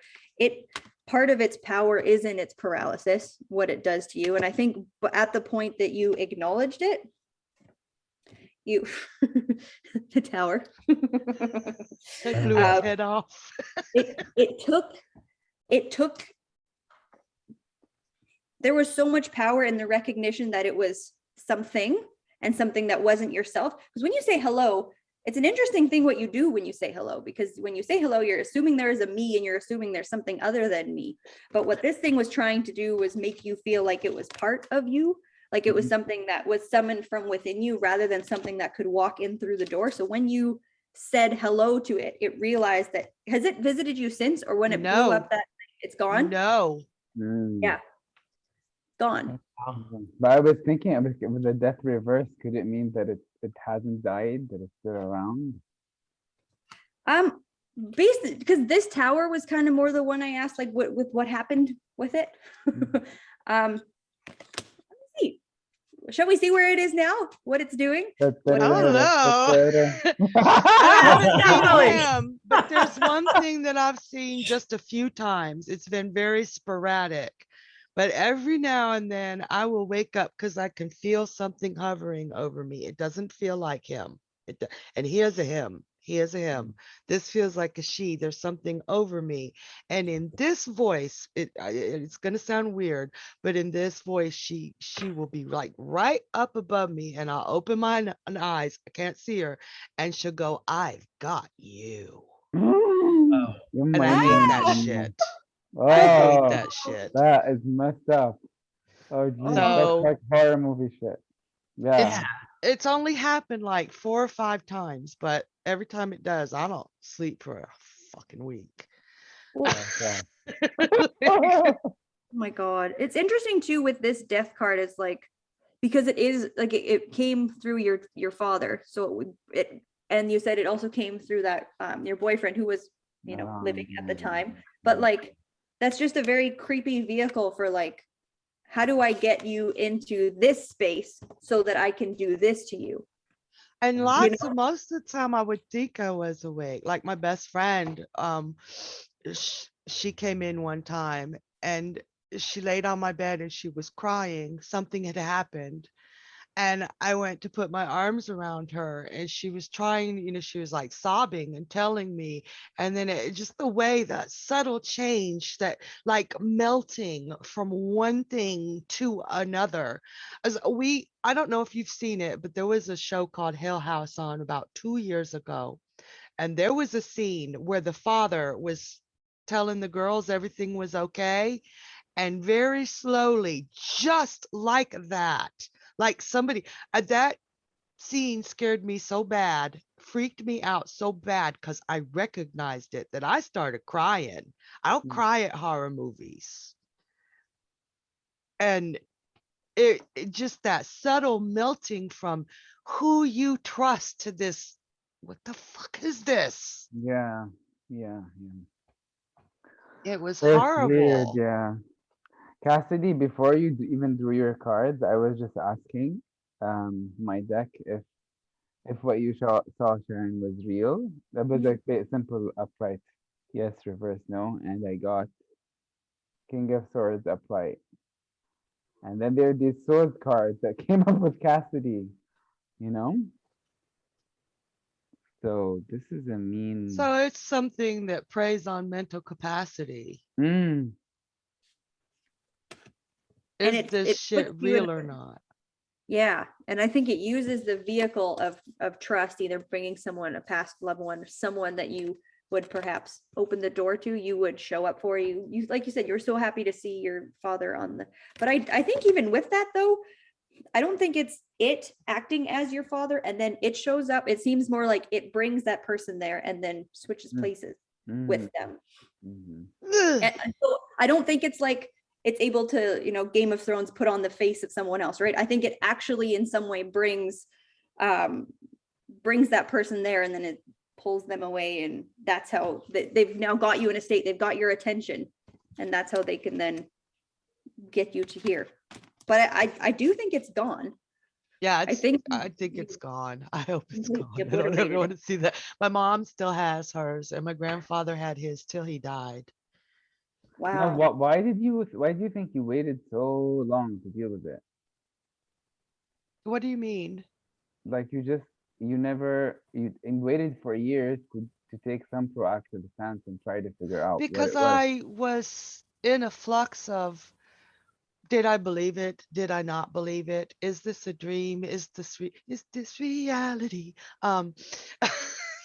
Part of its power is in its paralysis, what it does to you. And I think at the point that you acknowledged it, the tower. They blew his head off. it took there was so much power in the recognition that it was something and something that wasn't yourself. Because when you say hello, it's an interesting thing what you do when you say hello, because when you say hello, you're assuming there is a me and you're assuming there's something other than me. But what this thing was trying to do was make you feel like it was part of you, like it was something that was summoned from within you rather than something that could walk in through the door. So when you said hello to it, it realized that, has it visited you since, or when it blew up that it's gone? No. Yeah. Gone. But I was thinking, with the death reverse, could it mean that it hasn't died, that it's still around? Basically, because this tower was kind of more the one I asked, like what happened with it. Let's see. Shall we see where it is now? What it's doing? I don't know. I haven't seen him, but there's one thing that I've seen just a few times. It's been very sporadic, but every now and then I will wake up because I can feel something hovering over me. It doesn't feel like him. And here's a him. Here's a him. This feels like a she. There's something over me. And in this voice, it's going to sound weird, but in this voice, she will be like right up above me, and I'll open my eyes. I can't see her. And she'll go, I've got you. And I hate that shit. I hate that shit. That is messed up. Oh, geez, So, that's like horror movie shit. Yeah. It's only happened like 4 or 5 times, but every time it does, I don't sleep for a fucking week. Oh my God. It's interesting too with this death card. It's like, because it is like it came through your father. So and you said it also came through that your boyfriend who was, living at the time. But like, that's just a very creepy vehicle for like, how do I get you into this space so that I can do this to you? And You know? most of the time I would think I was awake. Like my best friend, she came in one time and she laid on my bed and she was crying. Something had happened. And I went to put my arms around her and she was trying, she was like sobbing and telling me. And then just the way that subtle change, that like melting from one thing to another. I don't know if you've seen it, but there was a show called Hill House on about 2 years ago. And there was a scene where the father was telling the girls everything was okay. And very slowly, just like that, like somebody, that scene scared me so bad, freaked me out so bad because I recognized it that I started crying. I don't cry at horror movies. And it just that subtle melting from who you trust to this, what the fuck is this? Yeah, yeah, It was it's weird. horrible. Yeah, Cassidy, before you even drew your cards, I was just asking my deck if what you saw Sharon was real. That was like the simple upright, yes, reverse no, and I got King of Swords upright. And then there are these swords cards that came up with Cassidy, you know? So this is a mean. So it's something that preys on mental capacity. Mm, And Is this it puts shit you in real or not? Yeah, and I think it uses the vehicle of trust, either bringing someone, a past loved one, someone that you would perhaps open the door to, you would show up for you. You, like you said, you're so happy to see your father on the, but I think even with that though, I don't think it's it acting as your father and then it shows up. It seems more like it brings that person there and then switches Mm. places mm, with them. mhm. Ugh. And so I don't think it's like it's able to, Game of Thrones put on the face of someone else, right? I think it actually in some way brings that person there and then it pulls them away. And that's how they've now got you in a state, they've got your attention. And that's how they can then get you to here. But I do think it's gone. Yeah, I think it's gone. I hope it's completely gone. I don't ever obliterated want it. to see that. My mom still has hers, and my grandfather had his till he died. Now, Wow. why do you think you waited so long to deal with it? What do you mean? Like you never and waited for years to take some proactive stance and try to figure out what Because it was. I was in a flux of, did I believe it? Did I not believe it? Is this a dream? Is this reality?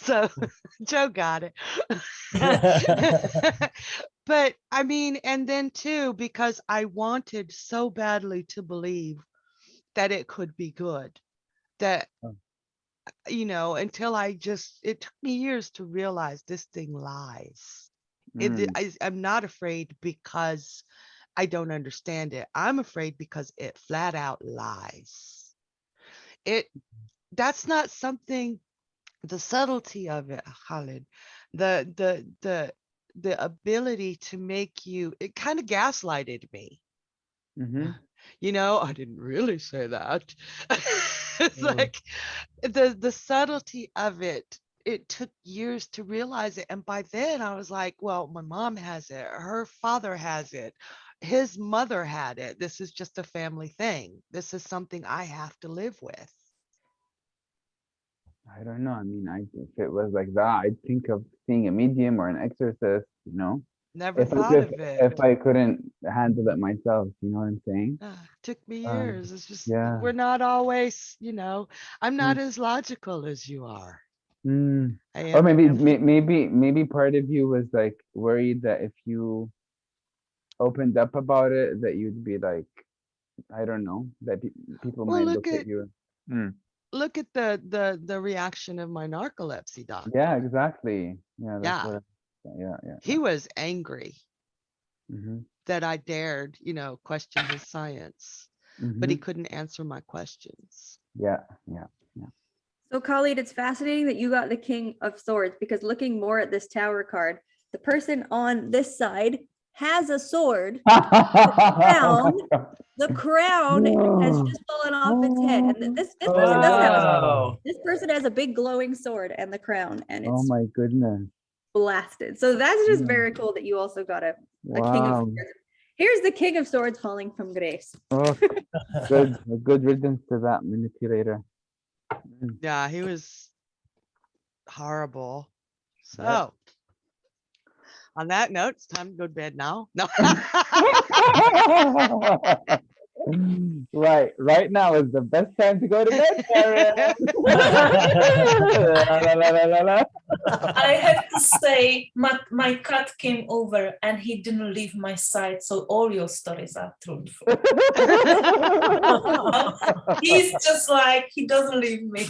So Joe got it. But I mean, and then too, because I wanted so badly to believe that it could be good, that, Oh. until it took me years to realize this thing lies. Mm, I'm not afraid because I don't understand it. I'm afraid because it flat out lies. It That's not something, the subtlety of it, Khalid, the ability to make you, it kind of gaslighted me. mm-hmm. I didn't really say that. It's Oh. like the subtlety of it. It took years to realize it. And by then I was like, well, my mom has it, her father has it, his mother had it. This is just a family thing. This is something I have to live with. I don't know. I mean, if it was like that, I'd think of seeing a medium or an exorcist, Never if I thought just of it. if I couldn't handle it myself, you know what I'm saying? Took me Um, years. It's just, yeah. we're not always, I'm Mm, not as logical as you are. mm. I Or am maybe empathy. maybe part of you was like worried that if you opened up about it, that you'd be like, I don't know, that people Well, might look at you. Mm. look at the reaction of my narcolepsy doctor. Yeah, exactly. Yeah, that's Yeah, what. Yeah, yeah, he was angry. Mhm, that I dared, question his science, but he mhm. couldn't answer my questions. Yeah, yeah. So Khalid, it's fascinating that you got the King of Swords because looking more at this tower card, the person on this side has a sword. Crown, the crown has just fallen off its head. And this person does have a sword. Wow. This person has a big glowing sword and the crown, and Oh it's my goodness. blasted. So that's just Yeah. very cool that you also got a King of Wow. Swords. Here's the King of Swords falling from grace. Oh, good. A good riddance to that manipulator. Mm. Yeah, he was horrible. So, Yep. on that note, it's time to go to bed now. No. Right now is the best time to go to bed, Karen. La, la, la, la, la, la. I have to say, my cat came over and he didn't leave my side, so all your stories are truthful. He's just like, he doesn't leave me.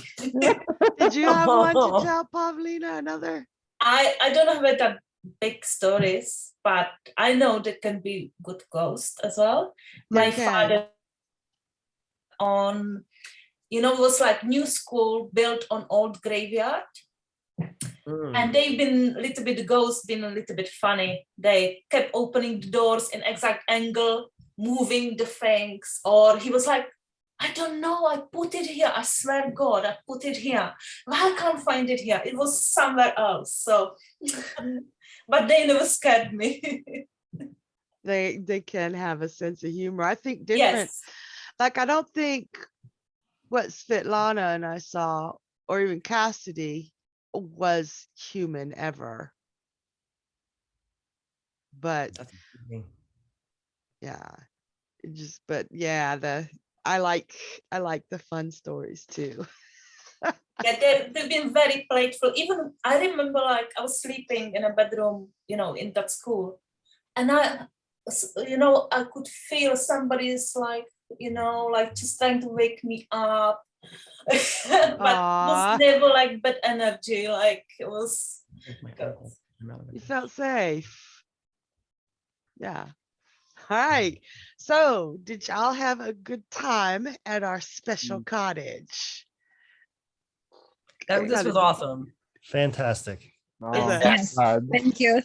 Did you have one to tell, Pavlina? Another? I don't have that big stories, but I know there can be good ghosts as well. There My can. father it was like new school built on old graveyard. And they've been a little bit, the ghosts been a little bit funny. They kept opening the doors in exact angle, moving the things, or he was like, I don't know, I put it here. I swear to God, I put it here. I can't find it here. It was somewhere else. So, but they never scared me. They can have a sense of humor. I think different. Yes. Like, I don't think what Svetlana and I saw, or even Cassidy, was human ever. But yeah, but yeah, I like the fun stories too. Yeah, they've been very playful. Even I remember, like, I was sleeping in a bedroom, in that school, and I could feel somebody's like, like just trying to wake me up. But it Aw. was never like bad energy. Like it was. You felt safe. Yeah. All right. So, did y'all have a good time at our special cottage? This was awesome. Fantastic. Oh, Yes. God. Thank you.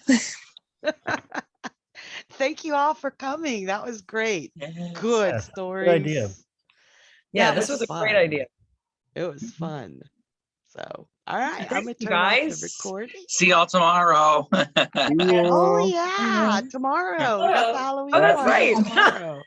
Thank you all for coming. That was great. Yes. Good Yeah, stories. idea. Yeah, That this was a great fun. idea. It was fun. So, all right, I'm gonna Thank you, turn off the guys. recording. See y'all tomorrow. See Oh you. yeah, tomorrow. We got the Halloween Oh, that's party right. tomorrow.